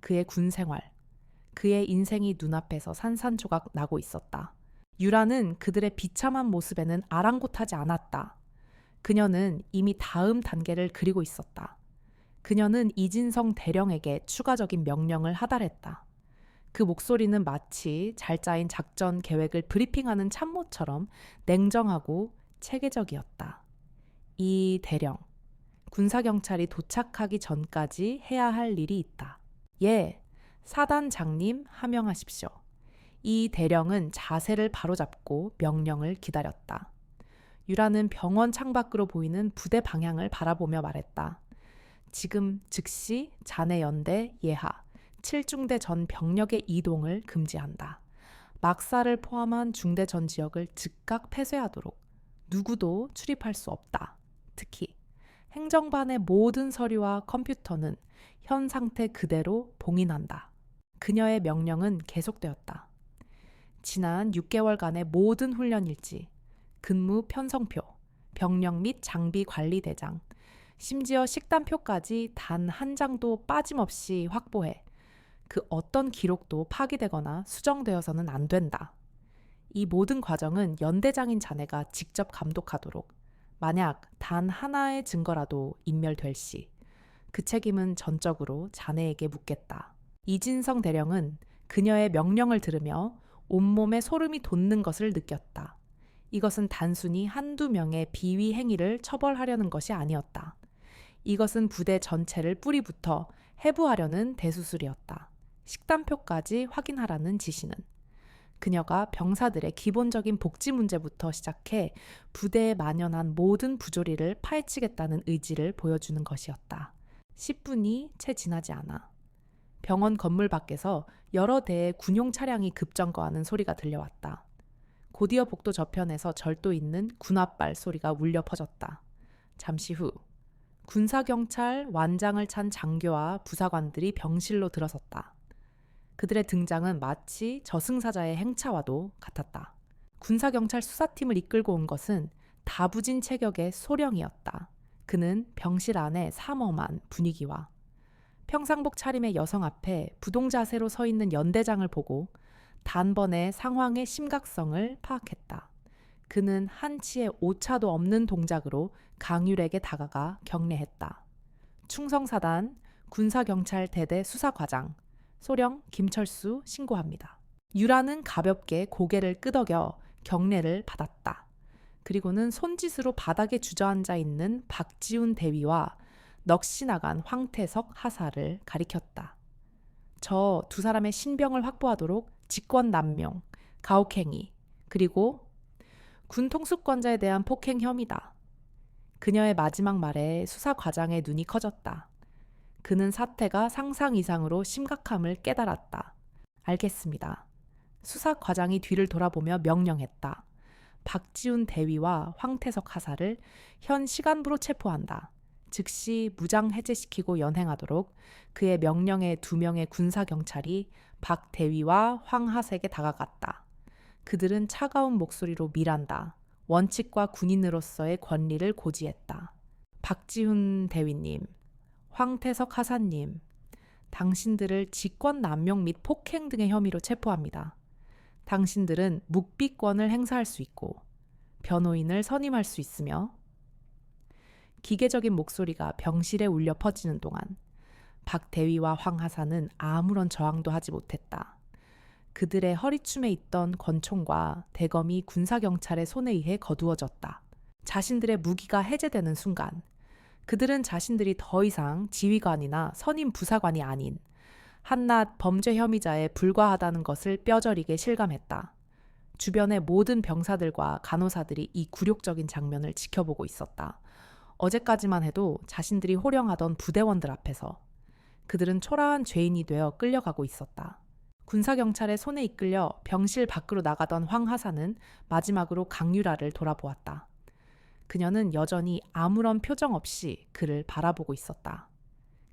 그의 군 생활, 그의 인생이 눈앞에서 산산조각 나고 있었다. 유라는 그들의 비참한 모습에는 아랑곳하지 않았다. 그녀는 이미 다음 단계를 그리고 있었다. 그녀는 이진성 대령에게 추가적인 명령을 하달했다. 그 목소리는 마치 잘 짜인 작전 계획을 브리핑하는 참모처럼 냉정하고 체계적이었다. 이 대령, 군사경찰이 도착하기 전까지 해야 할 일이 있다. 예, 사단장님 하명하십시오. 이 대령은 자세를 바로잡고 명령을 기다렸다. 유라는 병원 창밖으로 보이는 부대 방향을 바라보며 말했다. 지금 즉시 자네 연대 예하 7중대 전 병력의 이동을 금지한다. 막사를 포함한 중대 전 지역을 즉각 폐쇄하도록. 누구도 출입할 수 없다. 특히 행정반의 모든 서류와 컴퓨터는 현 상태 그대로 봉인한다. 그녀의 명령은 계속되었다. 지난 6개월간의 모든 훈련 일지, 근무 편성표, 병력 및 장비 관리 대장, 심지어 식단표까지 단 한 장도 빠짐없이 확보해 그 어떤 기록도 파기되거나 수정되어서는 안 된다. 이 모든 과정은 연대장인 자네가 직접 감독하도록. 만약 단 하나의 증거라도 인멸될 시 그 책임은 전적으로 자네에게 묻겠다. 이진성 대령은 그녀의 명령을 들으며 온몸에 소름이 돋는 것을 느꼈다. 이것은 단순히 한두 명의 비위 행위를 처벌하려는 것이 아니었다. 이것은 부대 전체를 뿌리부터 해부하려는 대수술이었다. 식단표까지 확인하라는 지시는 그녀가 병사들의 기본적인 복지 문제부터 시작해 부대에 만연한 모든 부조리를 파헤치겠다는 의지를 보여주는 것이었다. 10분이 채 지나지 않아 병원 건물 밖에서 여러 대의 군용 차량이 급정거하는 소리가 들려왔다. 곧이어 복도 저편에서 절도 있는 군홧발 소리가 울려 퍼졌다. 잠시 후 군사경찰 완장을 찬 장교와 부사관들이 병실로 들어섰다. 그들의 등장은 마치 저승사자의 행차와도 같았다. 군사경찰 수사팀을 이끌고 온 것은 다부진 체격의 소령이었다. 그는 병실 안의 삼엄한 분위기와 평상복 차림의 여성 앞에 부동자세로 서 있는 연대장을 보고 단번에 상황의 심각성을 파악했다. 그는 한치의 오차도 없는 동작으로 강율에게 다가가 경례했다. 충성사단 군사경찰 대대 수사과장 소령 김철수 신고합니다. 유라는 가볍게 고개를 끄덕여 경례를 받았다. 그리고는 손짓으로 바닥에 주저앉아 있는 박지훈 대위와 넋이 나간 황태석 하사를 가리켰다. 저 두 사람의 신병을 확보하도록 직권남용, 가혹행위, 그리고 군통수권자에 대한 폭행 혐의다. 그녀의 마지막 말에 수사과장의 눈이 커졌다. 그는 사태가 상상 이상으로 심각함을 깨달았다. 알겠습니다. 수사과장이 뒤를 돌아보며 명령했다. 박지훈 대위와 황태석 하사를 현 시간부로 체포한다. 즉시 무장 해제시키고 연행하도록 그의 명령에 2명의 군사경찰이 박 대위와 황 하사에게 다가갔다. 그들은 차가운 목소리로 밀한다. 원칙과 군인으로서의 권리를 고지했다. 박지훈 대위님, 황태석 하사님, 당신들을 직권남용 및 폭행 등의 혐의로 체포합니다. 당신들은 묵비권을 행사할 수 있고 변호인을 선임할 수 있으며 기계적인 목소리가 병실에 울려 퍼지는 동안 박 대위와 황 하사는 아무런 저항도 하지 못했다. 그들의 허리춤에 있던 권총과 대검이 군사경찰의 손에 의해 거두어졌다. 자신들의 무기가 해제되는 순간 그들은 자신들이 더 이상 지휘관이나 선임 부사관이 아닌 한낱 범죄 혐의자에 불과하다는 것을 뼈저리게 실감했다. 주변의 모든 병사들과 간호사들이 이 굴욕적인 장면을 지켜보고 있었다. 어제까지만 해도 자신들이 호령하던 부대원들 앞에서 그들은 초라한 죄인이 되어 끌려가고 있었다. 군사경찰의 손에 이끌려 병실 밖으로 나가던 황 하사는 마지막으로 강유라를 돌아보았다. 그녀는 여전히 아무런 표정 없이 그를 바라보고 있었다.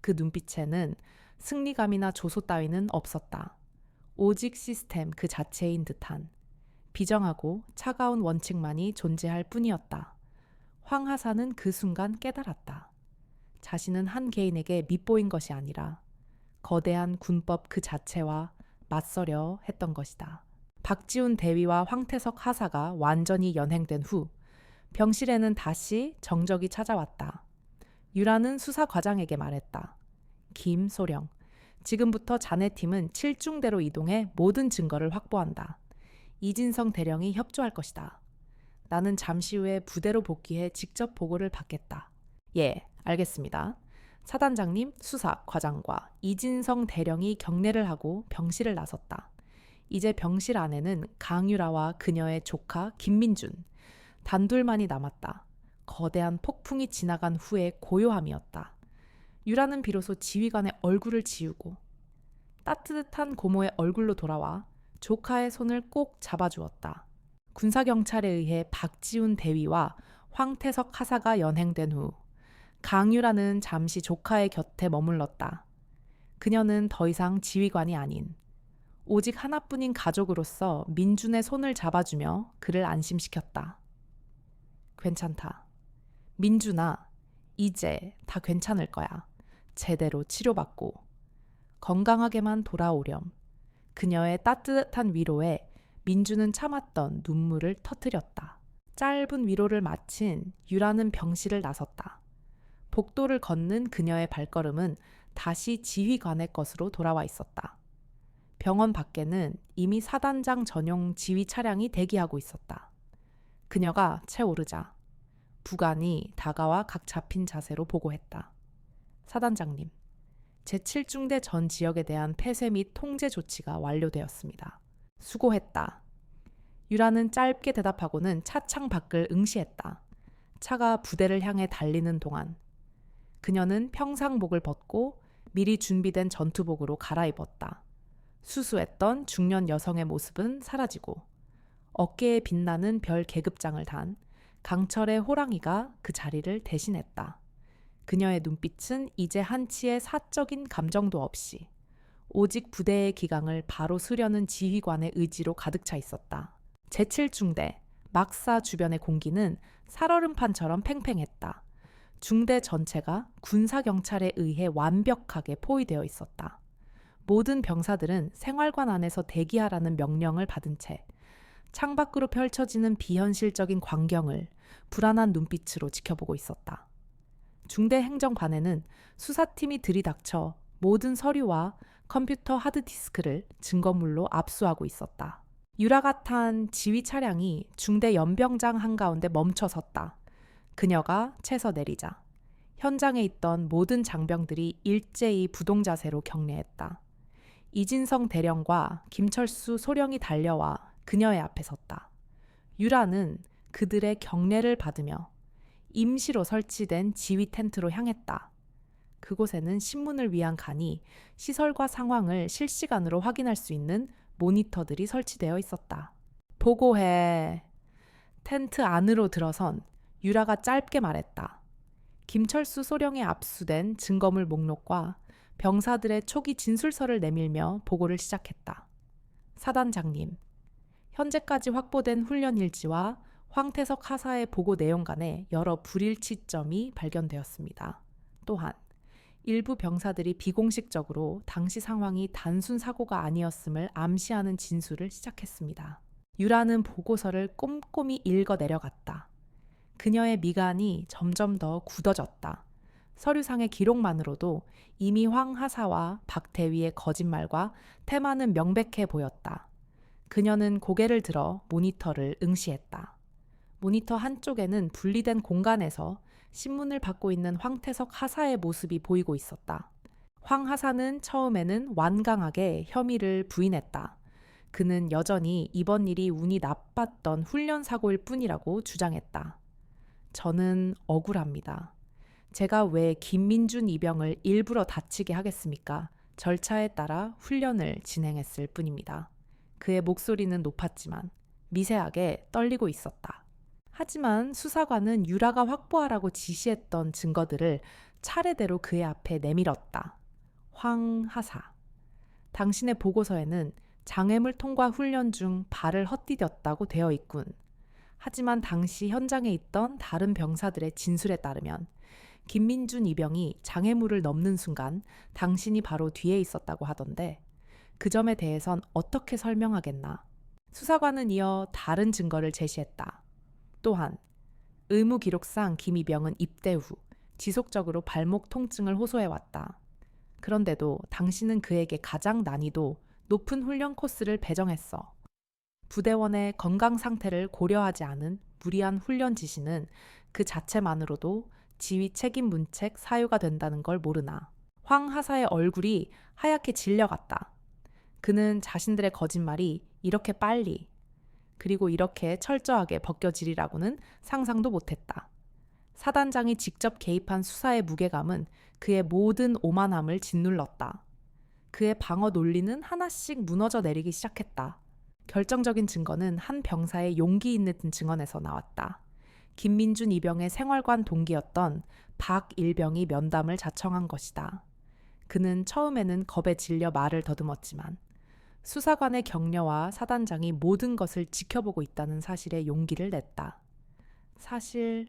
그 눈빛에는 승리감이나 조소 따위는 없었다. 오직 시스템 그 자체인 듯한 비정하고 차가운 원칙만이 존재할 뿐이었다. 황 하사는 그 순간 깨달았다. 자신은 한 개인에게 밉보인 것이 아니라 거대한 군법 그 자체와 맞서려 했던 것이다. 박지훈 대위와 황태석 하사가 완전히 연행된 후 병실에는 다시 정적이 찾아왔다. 유라는 수사과장에게 말했다. 김소령, 지금부터 자네 팀은 7중대로 이동해 모든 증거를 확보한다. 이진성 대령이 협조할 것이다. 나는 잠시 후에 부대로 복귀해 직접 보고를 받겠다. 예, 알겠습니다. 사단장님, 수사과장과 이진성 대령이 경례를 하고 병실을 나섰다. 이제 병실 안에는 강유라와 그녀의 조카 김민준, 단둘만이 남았다. 거대한 폭풍이 지나간 후의 고요함이었다. 유라는 비로소 지휘관의 얼굴을 지우고 따뜻한 고모의 얼굴로 돌아와 조카의 손을 꼭 잡아주었다. 군사경찰에 의해 박지훈 대위와 황태석 하사가 연행된 후 강유라는 잠시 조카의 곁에 머물렀다. 그녀는 더 이상 지휘관이 아닌 오직 하나뿐인 가족으로서 민준의 손을 잡아주며 그를 안심시켰다. 괜찮다. 민준아, 이제 다 괜찮을 거야. 제대로 치료받고 건강하게만 돌아오렴. 그녀의 따뜻한 위로에 민준은 참았던 눈물을 터뜨렸다. 짧은 위로를 마친 유라는 병실을 나섰다. 복도를 걷는 그녀의 발걸음은 다시 지휘관의 것으로 돌아와 있었다. 병원 밖에는 이미 사단장 전용 지휘 차량이 대기하고 있었다. 그녀가 채오르자 부관이 다가와 각 잡힌 자세로 보고했다. 사단장님, 제7중대 전 지역에 대한 폐쇄 및 통제 조치가 완료되었습니다. 수고했다. 유라는 짧게 대답하고는 차창 밖을 응시했다. 차가 부대를 향해 달리는 동안 그녀는 평상복을 벗고 미리 준비된 전투복으로 갈아입었다. 수수했던 중년 여성의 모습은 사라지고 어깨에 빛나는 별 계급장을 단 강철의 호랑이가 그 자리를 대신했다. 그녀의 눈빛은 이제 한치의 사적인 감정도 없이 오직 부대의 기강을 바로 쓰려는 지휘관의 의지로 가득 차 있었다. 제7중대 막사 주변의 공기는 살얼음판처럼 팽팽했다. 중대 전체가 군사경찰에 의해 완벽하게 포위되어 있었다. 모든 병사들은 생활관 안에서 대기하라는 명령을 받은 채 창밖으로 펼쳐지는 비현실적인 광경을 불안한 눈빛으로 지켜보고 있었다. 중대 행정반에는 수사팀이 들이닥쳐 모든 서류와 컴퓨터 하드디스크를 증거물로 압수하고 있었다. 유라가 탄 지휘 차량이 중대 연병장 한가운데 멈춰 섰다. 그녀가 채서 내리자 현장에 있던 모든 장병들이 일제히 부동 자세로 경례했다. 이진성 대령과 김철수 소령이 달려와 그녀의 앞에 섰다. 유라는 그들의 경례를 받으며 임시로 설치된 지휘 텐트로 향했다. 그곳에는 신문을 위한 칸이 시설과 상황을 실시간으로 확인할 수 있는 모니터들이 설치되어 있었다. 보고해. 텐트 안으로 들어선 유라가 짧게 말했다. 김철수 소령에 압수된 증거물 목록과 병사들의 초기 진술서를 내밀며 보고를 시작했다. 사단장님, 현재까지 확보된 훈련 일지와 황태석 하사의 보고 내용 간에 여러 불일치점이 발견되었습니다. 또한 일부 병사들이 비공식적으로 당시 상황이 단순 사고가 아니었음을 암시하는 진술을 시작했습니다. 유라는 보고서를 꼼꼼히 읽어 내려갔다. 그녀의 미간이 점점 더 굳어졌다. 서류상의 기록만으로도 이미 황 하사와 박대위의 거짓말과 테마는 명백해 보였다. 그녀는 고개를 들어 모니터를 응시했다. 모니터 한쪽에는 분리된 공간에서 신문을 받고 있는 황태석 하사의 모습이 보이고 있었다. 황 하사는 처음에는 완강하게 혐의를 부인했다. 그는 여전히 이번 일이 운이 나빴던 훈련 사고일 뿐이라고 주장했다. 저는 억울합니다. 제가 왜 김민준 이병을 일부러 다치게 하겠습니까? 절차에 따라 훈련을 진행했을 뿐입니다. 그의 목소리는 높았지만 미세하게 떨리고 있었다. 하지만 수사관은 유라가 확보하라고 지시했던 증거들을 차례대로 그의 앞에 내밀었다. 황 하사. 당신의 보고서에는 장애물 통과 훈련 중 발을 헛디뎠다고 되어 있군. 하지만 당시 현장에 있던 다른 병사들의 진술에 따르면 김민준 이병이 장애물을 넘는 순간 당신이 바로 뒤에 있었다고 하던데 그 점에 대해선 어떻게 설명하겠나. 수사관은 이어 다른 증거를 제시했다. 또한 의무 기록상 김 이병은 입대 후 지속적으로 발목 통증을 호소해왔다. 그런데도 당신은 그에게 가장 난이도 높은 훈련 코스를 배정했어. 부대원의 건강 상태를 고려하지 않은 무리한 훈련 지시는 그 자체만으로도 지휘 책임 문책 사유가 된다는 걸 모르나. 황 하사의 얼굴이 하얗게 질려갔다. 그는 자신들의 거짓말이 이렇게 빨리 그리고 이렇게 철저하게 벗겨지리라고는 상상도 못했다. 사단장이 직접 개입한 수사의 무게감은 그의 모든 오만함을 짓눌렀다. 그의 방어 논리는 하나씩 무너져 내리기 시작했다. 결정적인 증거는 한 병사의 용기 있는 증언에서 나왔다. 김민준 이병의 생활관 동기였던 박일병이 면담을 자청한 것이다. 그는 처음에는 겁에 질려 말을 더듬었지만 수사관의 격려와 사단장이 모든 것을 지켜보고 있다는 사실에 용기를 냈다. 사실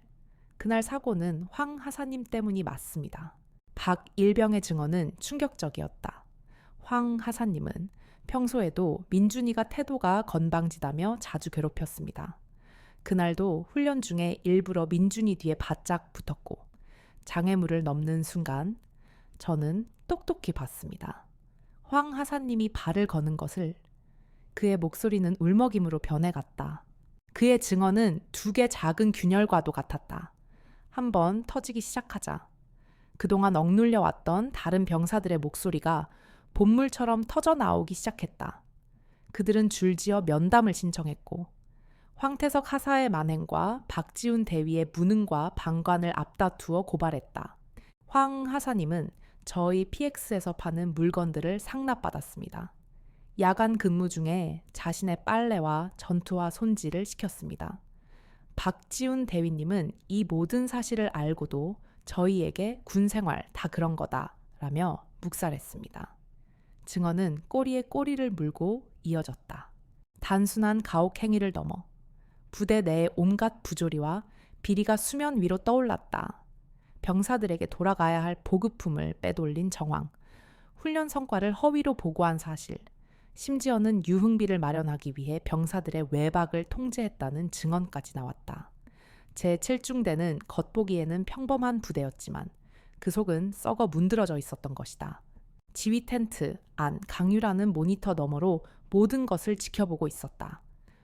그날 사고는 황 하사님 때문이 맞습니다. 박일병의 증언은 충격적이었다. 황 하사님은 평소에도 민준이가 태도가 건방지다며 자주 괴롭혔습니다. 그날도 훈련 중에 일부러 민준이 뒤에 바짝 붙었고 장애물을 넘는 순간 저는 똑똑히 봤습니다. 황 하사님이 발을 거는 것을. 그의 목소리는 울먹임으로 변해갔다. 그의 증언은 두 개 작은 균열과도 같았다. 한번 터지기 시작하자 그동안 억눌려 왔던 다른 병사들의 목소리가 본물처럼 터져 나오기 시작했다. 그들은 줄지어 면담을 신청했고 황태석 하사의 만행과 박지훈 대위의 무능과 방관을 앞다투어 고발했다. 황 하사님은 저희 PX에서 파는 물건들을 상납받았습니다. 야간 근무 중에 자신의 빨래와 전투화 손질을 시켰습니다. 박지훈 대위님은 이 모든 사실을 알고도 저희에게 군 생활 다 그런 거다 라며 묵살했습니다. 증언은 꼬리에 꼬리를 물고 이어졌다. 단순한 가혹 행위를 넘어 부대 내의 온갖 부조리와 비리가 수면 위로 떠올랐다. 병사들에게 돌아가야 할 보급품을 빼돌린 정황, 훈련 성과를 허위로 보고한 사실, 심지어는 유흥비를 마련하기 위해 병사들의 외박을 통제했다는 증언까지 나왔다. 제7중대는 겉보기에는 평범한 부대였지만 그 속은 썩어 문드러져 있었던 것이다. 지휘 텐트 안 강유라는 모니터 너머로 모든 것을 지켜보고 있었다.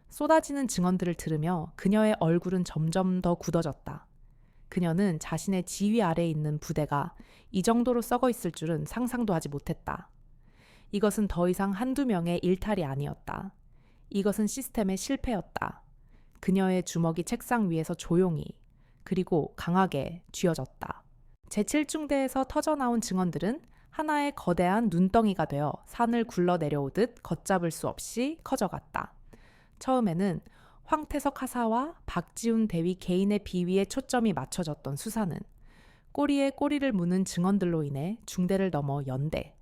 쏟아지는 증언들을 들으며 그녀의 얼굴은 점점 더 굳어졌다. 그녀는 자신의 지휘 아래에 있는 부대가 이 정도로 썩어 있을 줄은 상상도 하지 못했다. 이것은 더 이상 한두 명의 일탈이 아니었다. 이것은 시스템의 실패였다. 그녀의 주먹이 책상 위에서 조용히 그리고 강하게 쥐어졌다. 제7중대에서 터져나온 증언들은 하나의 거대한 눈덩이가 되어 산을 굴러 내려오듯 걷잡을 수 없이 커져갔다. 처음에는 황태석 하사와 박지훈 대위 개인의 비위에 초점이 맞춰졌던 수사는 꼬리에 꼬리를 무는 증언들로 인해 중대를 넘어 연대,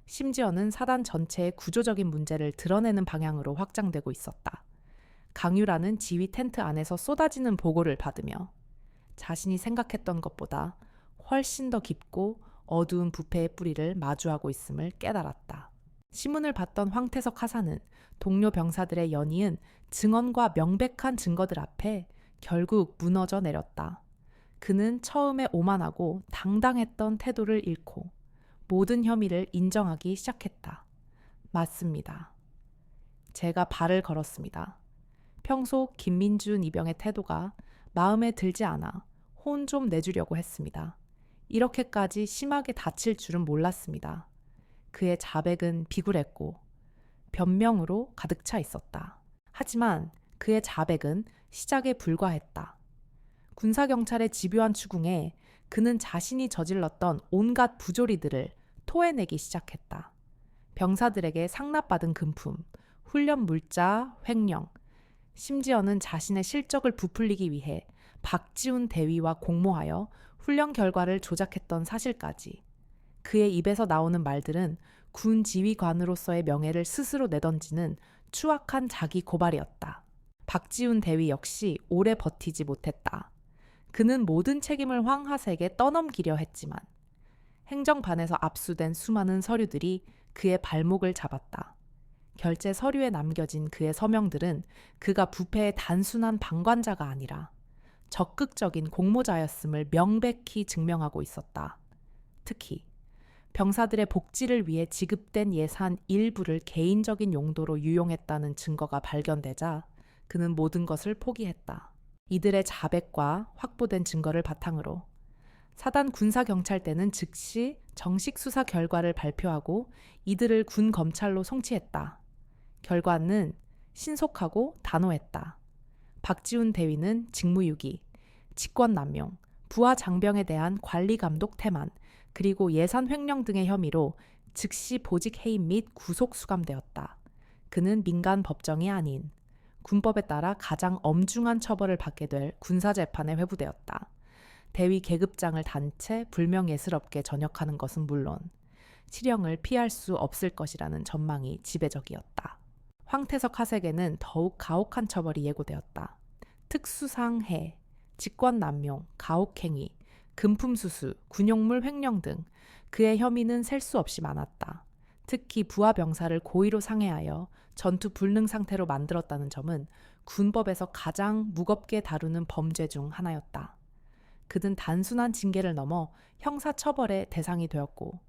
심지어는 사단 전체의 구조적인 문제를 드러내는 방향으로 확장되고 있었다. 강유라는 지휘 텐트 안에서 쏟아지는 보고를 받으며 자신이 생각했던 것보다 훨씬 더 깊고 어두운 부패의 뿌리를 마주하고 있음을 깨달았다. 신문을 봤던 황태석 하사는 동료 병사들의 연이은 증언과 명백한 증거들 앞에 결국 무너져 내렸다. 그는 처음에 오만하고 당당했던 태도를 잃고 모든 혐의를 인정하기 시작했다. 맞습니다. 제가 발을 걸었습니다. 평소 김민준 이병의 태도가 마음에 들지 않아 혼 좀 내주려고 했습니다. 이렇게까지 심하게 다칠 줄은 몰랐습니다. 그의 자백은 비굴했고 변명으로 가득 차 있었다. 하지만 그의 자백은 시작에 불과했다. 군사경찰의 집요한 추궁에 그는 자신이 저질렀던 온갖 부조리들을 토해내기 시작했다. 병사들에게 상납받은 금품, 훈련 물자, 횡령, 심지어는 자신의 실적을 부풀리기 위해 박지훈 대위와 공모하여 훈련 결과를 조작했던 사실까지. 그의 입에서 나오는 말들은 군 지휘관으로서의 명예를 스스로 내던지는 추악한 자기 고발이었다. 박지훈 대위 역시 오래 버티지 못했다. 그는 모든 책임을 황하색에 떠넘기려 했지만 행정반에서 압수된 수많은 서류들이 그의 발목을 잡았다. 결제 서류에 남겨진 그의 서명들은 그가 부패의 단순한 방관자가 아니라 적극적인 공모자였음을 명백히 증명하고 있었다. 특히 병사들의 복지를 위해 지급된 예산 일부를 개인적인 용도로 유용했다는 증거가 발견되자 그는 모든 것을 포기했다. 이들의 자백과 확보된 증거를 바탕으로 사단 군사경찰대는 즉시 정식 수사 결과를 발표하고 이들을 군 검찰로 송치했다. 결과는 신속하고 단호했다. 박지훈 대위는 직무유기, 직권남용, 부하 장병에 대한 관리감독 태만, 그리고 예산 횡령 등의 혐의로 즉시 보직 해임 및 구속 수감되었다. 그는 민간 법정이 아닌 군법에 따라 가장 엄중한 처벌을 받게 될 군사재판에 회부되었다. 대위 계급장을 단 채 불명예스럽게 전역하는 것은 물론 실형을 피할 수 없을 것이라는 전망이 지배적이었다. 황태석 하색에는 더욱 가혹한 처벌이 예고되었다. 특수상해, 직권남용, 가혹행위, 금품수수, 군용물 횡령 등 그의 혐의는 셀 수 없이 많았다. 특히 부하 병사를 고의로 상해하여 전투 불능 상태로 만들었다는 점은 군법에서 가장 무겁게 다루는 범죄 중 하나였다. 그는 단순한 징계를 넘어 형사처벌의 대상이 되었고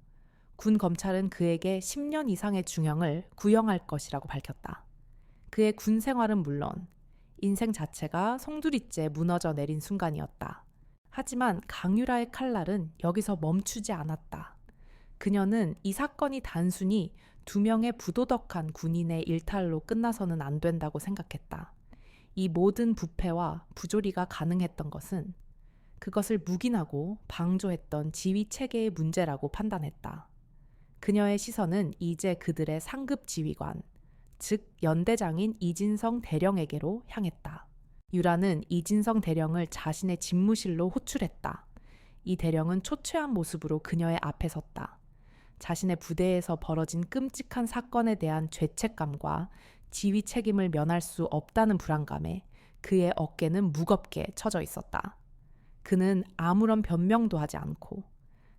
군 검찰은 그에게 10년 이상의 중형을 구형할 것이라고 밝혔다. 그의 군 생활은 물론 인생 자체가 송두리째 무너져 내린 순간이었다. 하지만 강유라의 칼날은 여기서 멈추지 않았다. 그녀는 이 사건이 단순히 2명의 부도덕한 군인의 일탈로 끝나서는 안 된다고 생각했다. 이 모든 부패와 부조리가 가능했던 것은 그것을 묵인하고 방조했던 지휘 체계의 문제라고 판단했다. 그녀의 시선은 이제 그들의 상급 지휘관, 즉 연대장인 이진성 대령에게로 향했다. 유라는 이진성 대령을 자신의 집무실로 호출했다. 이 대령은 초췌한 모습으로 그녀의 앞에 섰다. 자신의 부대에서 벌어진 끔찍한 사건에 대한 죄책감과 지휘 책임을 면할 수 없다는 불안감에 그의 어깨는 무겁게 처져 있었다. 그는 아무런 변명도 하지 않고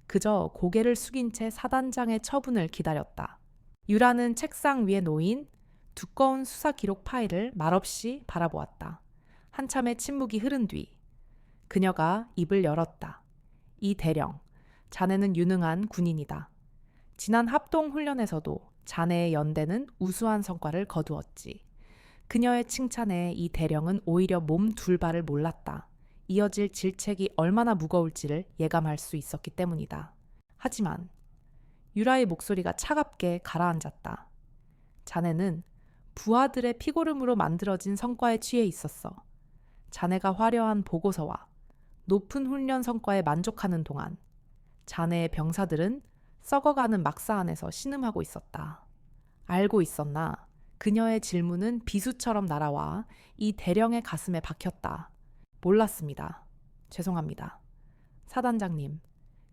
그저 고개를 숙인 채 사단장의 처분을 기다렸다. 유라는 책상 위에 놓인 두꺼운 수사 기록 파일을 말없이 바라보았다. 한참의 침묵이 흐른 뒤 그녀가 입을 열었다. 이 대령, 자네는 유능한 군인이다. 지난 합동 훈련에서도 자네의 연대는 우수한 성과를 거두었지. 그녀의 칭찬에 이 대령은 오히려 몸 둘 바를 몰랐다. 이어질 질책이 얼마나 무거울지를 예감할 수 있었기 때문이다. 하지만 유라의 목소리가 차갑게 가라앉았다. 자네는 부하들의 피고름으로 만들어진 성과에 취해 있었어. 자네가 화려한 보고서와 높은 훈련 성과에 만족하는 동안 자네의 병사들은 썩어가는 막사 안에서 신음하고 있었다. 알고 있었나? 그녀의 질문은 비수처럼 날아와 이 대령의 가슴에 박혔다. 몰랐습니다. 죄송합니다. 사단장님,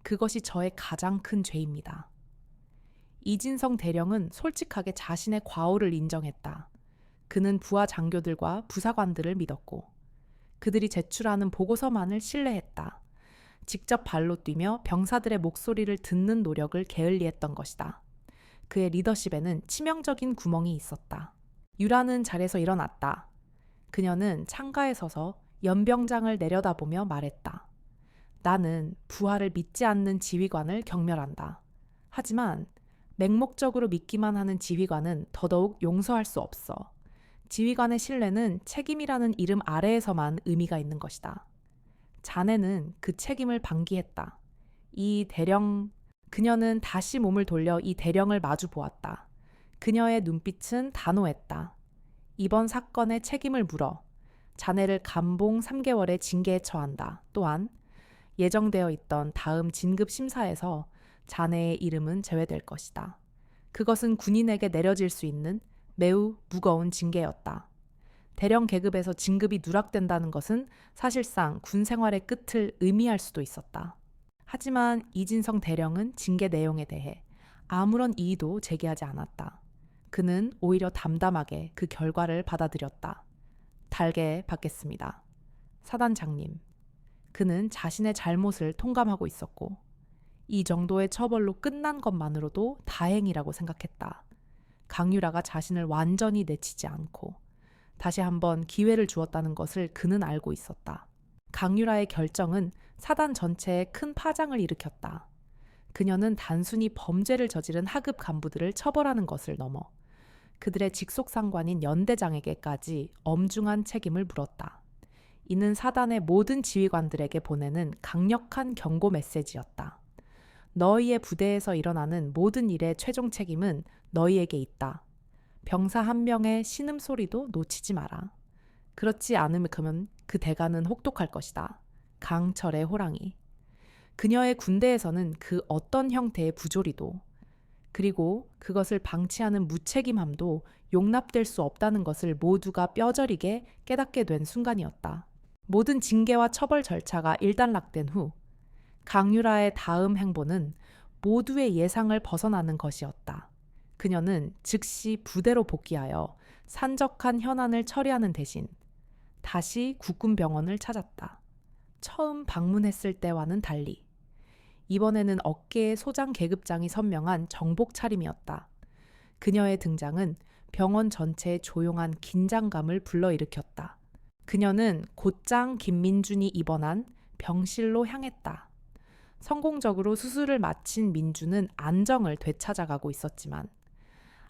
그것이 저의 가장 큰 죄입니다. 이진성 대령은 솔직하게 자신의 과오를 인정했다. 그는 부하 장교들과 부사관들을 믿었고 그들이 제출하는 보고서만을 신뢰했다. 직접 발로 뛰며 병사들의 목소리를 듣는 노력을 게을리했던 것이다. 그의 리더십에는 치명적인 구멍이 있었다. 유라는 자리에서 일어났다. 그녀는 창가에 서서 연병장을 내려다보며 말했다. 나는 부하를 믿지 않는 지휘관을 경멸한다. 하지만 맹목적으로 믿기만 하는 지휘관은 더더욱 용서할 수 없어. 지휘관의 신뢰는 책임이라는 이름 아래에서만 의미가 있는 것이다. 자네는 그 책임을 방기했다. 그녀는 다시 몸을 돌려 이 대령을 마주 보았다. 그녀의 눈빛은 단호했다. 이번 사건의 책임을 물어 자네를 감봉 3개월의 징계에 처한다. 또한 예정되어 있던 다음 진급 심사에서 자네의 이름은 제외될 것이다. 그것은 군인에게 내려질 수 있는 매우 무거운 징계였다. 대령 계급에서 진급이 누락된다는 것은 사실상 군 생활의 끝을 의미할 수도 있었다. 하지만 이진성 대령은 징계 내용에 대해 아무런 이의도 제기하지 않았다. 그는 오히려 담담하게 그 결과를 받아들였다. 달게 받겠습니다. 사단장님. 그는 자신의 잘못을 통감하고 있었고 이 정도의 처벌로 끝난 것만으로도 다행이라고 생각했다. 강유라가 자신을 완전히 내치지 않고 다시 한번 기회를 주었다는 것을 그는 알고 있었다. 강유라의 결정은 사단 전체에 큰 파장을 일으켰다. 그녀는 단순히 범죄를 저지른 하급 간부들을 처벌하는 것을 넘어 그들의 직속상관인 연대장에게까지 엄중한 책임을 물었다. 이는 사단의 모든 지휘관들에게 보내는 강력한 경고 메시지였다. 너희의 부대에서 일어나는 모든 일의 최종 책임은 너희에게 있다. 병사 한 명의 신음소리도 놓치지 마라. 그렇지 않으면 그 대가는 혹독할 것이다. 강철의 호랑이. 그녀의 군대에서는 그 어떤 형태의 부조리도 그리고 그것을 방치하는 무책임함도 용납될 수 없다는 것을 모두가 뼈저리게 깨닫게 된 순간이었다. 모든 징계와 처벌 절차가 일단락된 후 강유라의 다음 행보는 모두의 예상을 벗어나는 것이었다. 그녀는 즉시 부대로 복귀하여 산적한 현안을 처리하는 대신 다시 국군병원을 찾았다. 처음 방문했을 때와는 달리 이번에는 어깨에 소장 계급장이 선명한 정복 차림이었다. 그녀의 등장은 병원 전체에 조용한 긴장감을 불러일으켰다. 그녀는 곧장 김민준이 입원한 병실로 향했다. 성공적으로 수술을 마친 민준은 안정을 되찾아가고 있었지만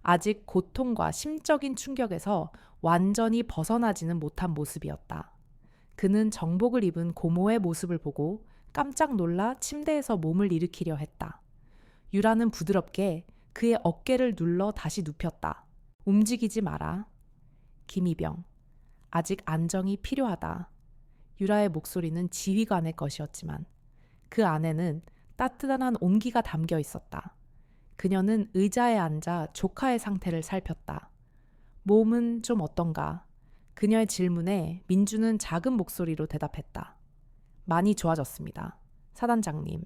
아직 고통과 심적인 충격에서 완전히 벗어나지는 못한 모습이었다. 그는 정복을 입은 고모의 모습을 보고 깜짝 놀라 침대에서 몸을 일으키려 했다. 유라는 부드럽게 그의 어깨를 눌러 다시 눕혔다. 움직이지 마라. 김이병, 아직 안정이 필요하다. 유라의 목소리는 지휘관의 것이었지만 그 안에는 따뜻한 온기가 담겨 있었다. 그녀는 의자에 앉아 조카의 상태를 살폈다. 몸은 좀 어떤가? 그녀의 질문에 민주는 작은 목소리로 대답했다. 많이 좋아졌습니다. 사단장님,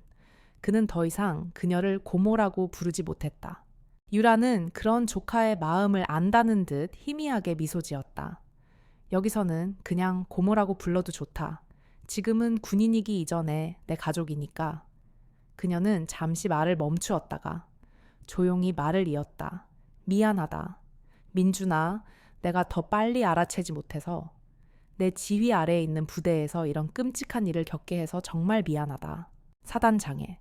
그는 더 이상 그녀를 고모라고 부르지 못했다. 유라는 그런 조카의 마음을 안다는 듯 희미하게 미소 지었다. 여기서는 그냥 고모라고 불러도 좋다. 지금은 군인이기 이전에 내 가족이니까. 그녀는 잠시 말을 멈추었다가 조용히 말을 이었다. 미안하다. 민준아, 내가 더 빨리 알아채지 못해서 내 지휘 아래에 있는 부대에서 이런 끔찍한 일을 겪게 해서 정말 미안하다. 사단장애.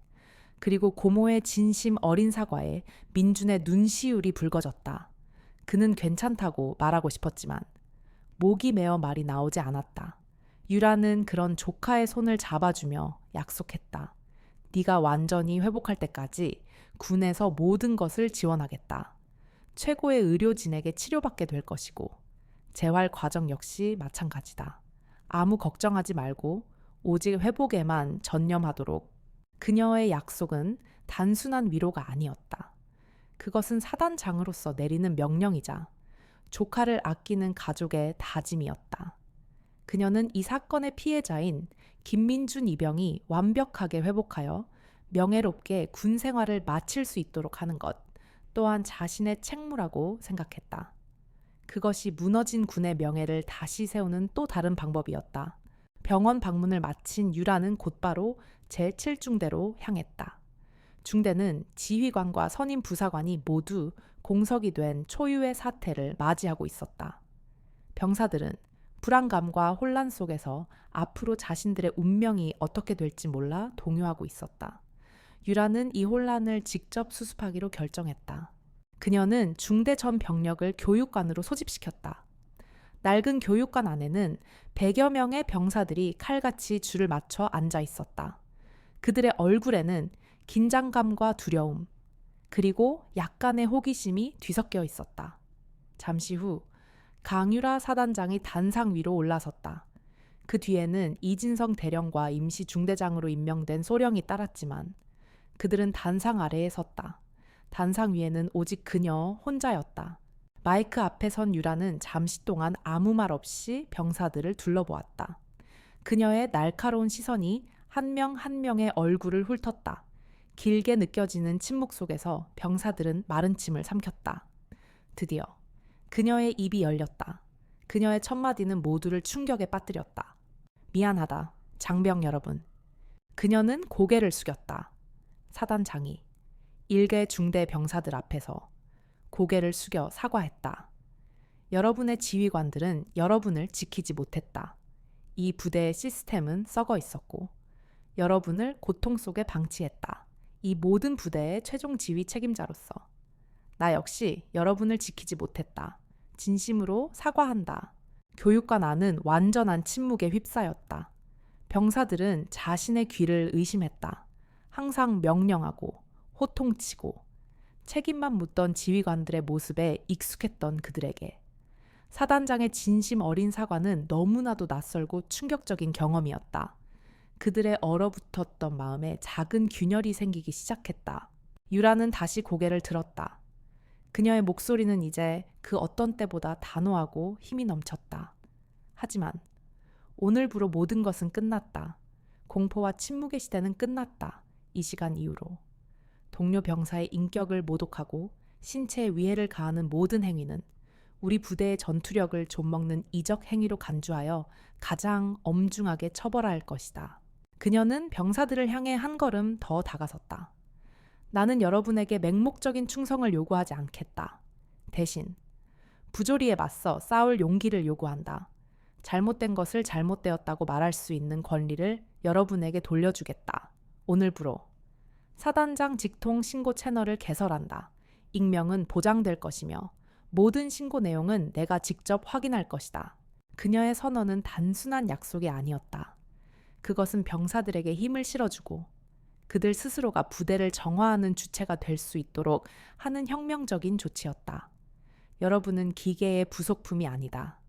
그리고 고모의 진심 어린 사과에 민준의 눈시울이 붉어졌다. 그는 괜찮다고 말하고 싶었지만 목이 메어 말이 나오지 않았다. 유라는 그런 조카의 손을 잡아주며 약속했다. 네가 완전히 회복할 때까지 군에서 모든 것을 지원하겠다. 최고의 의료진에게 치료받게 될 것이고 재활 과정 역시 마찬가지다. 아무 걱정하지 말고 오직 회복에만 전념하도록. 그녀의 약속은 단순한 위로가 아니었다. 그것은 사단장으로서 내리는 명령이자 조카를 아끼는 가족의 다짐이었다. 그녀는 이 사건의 피해자인 김민준 이병이 완벽하게 회복하여 명예롭게 군 생활을 마칠 수 있도록 하는 것 또한 자신의 책무라고 생각했다. 그것이 무너진 군의 명예를 다시 세우는 또 다른 방법이었다. 병원 방문을 마친 유라는 곧바로 제7중대로 향했다. 중대는 지휘관과 선임 부사관이 모두 공석이 된 초유의 사태를 맞이하고 있었다. 병사들은 불안감과 혼란 속에서 앞으로 자신들의 운명이 어떻게 될지 몰라 동요하고 있었다. 유라는 이 혼란을 직접 수습하기로 결정했다. 그녀는 중대 전 병력을 교육관으로 소집시켰다. 낡은 교육관 안에는 100여 명의 병사들이 칼같이 줄을 맞춰 앉아 있었다. 그들의 얼굴에는 긴장감과 두려움, 그리고 약간의 호기심이 뒤섞여 있었다. 잠시 후 강유라 사단장이 단상 위로 올라섰다. 그 뒤에는 이진성 대령과 임시 중대장으로 임명된 소령이 따랐지만 그들은 단상 아래에 섰다. 단상 위에는 오직 그녀 혼자였다. 마이크 앞에 선 유라는 잠시 동안 아무 말 없이 병사들을 둘러보았다. 그녀의 날카로운 시선이 한 명 한 명의 얼굴을 훑었다. 길게 느껴지는 침묵 속에서 병사들은 마른 침을 삼켰다. 드디어 그녀의 입이 열렸다. 그녀의 첫마디는 모두를 충격에 빠뜨렸다. 미안하다, 장병 여러분. 그녀는 고개를 숙였다. 사단장이 일개 중대 병사들 앞에서 고개를 숙여 사과했다. 여러분의 지휘관들은 여러분을 지키지 못했다. 이 부대의 시스템은 썩어 있었고 여러분을 고통 속에 방치했다. 이 모든 부대의 최종 지휘 책임자로서 나 역시 여러분을 지키지 못했다. 진심으로 사과한다. 교육관 안은 완전한 침묵에 휩싸였다. 병사들은 자신의 귀를 의심했다. 항상 명령하고 호통치고 책임만 묻던 지휘관들의 모습에 익숙했던 그들에게 사단장의 진심 어린 사과는 너무나도 낯설고 충격적인 경험이었다. 그들의 얼어붙었던 마음에 작은 균열이 생기기 시작했다. 유라는 다시 고개를 들었다. 그녀의 목소리는 이제 그 어떤 때보다 단호하고 힘이 넘쳤다. 하지만 오늘부로 모든 것은 끝났다. 공포와 침묵의 시대는 끝났다. 이 시간 이후로. 동료 병사의 인격을 모독하고 신체에 위해를 가하는 모든 행위는 우리 부대의 전투력을 좀먹는 이적 행위로 간주하여 가장 엄중하게 처벌할 것이다. 그녀는 병사들을 향해 한 걸음 더 다가섰다. 나는 여러분에게 맹목적인 충성을 요구하지 않겠다. 대신 부조리에 맞서 싸울 용기를 요구한다. 잘못된 것을 잘못되었다고 말할 수 있는 권리를 여러분에게 돌려주겠다. 오늘부로 사단장 직통 신고 채널을 개설한다. 익명은 보장될 것이며 모든 신고 내용은 내가 직접 확인할 것이다. 그녀의 선언은 단순한 약속이 아니었다. 그것은 병사들에게 힘을 실어주고 그들 스스로가 부대를 정화하는 주체가 될 수 있도록 하는 혁명적인 조치였다. 여러분은 기계의 부속품이 아니다.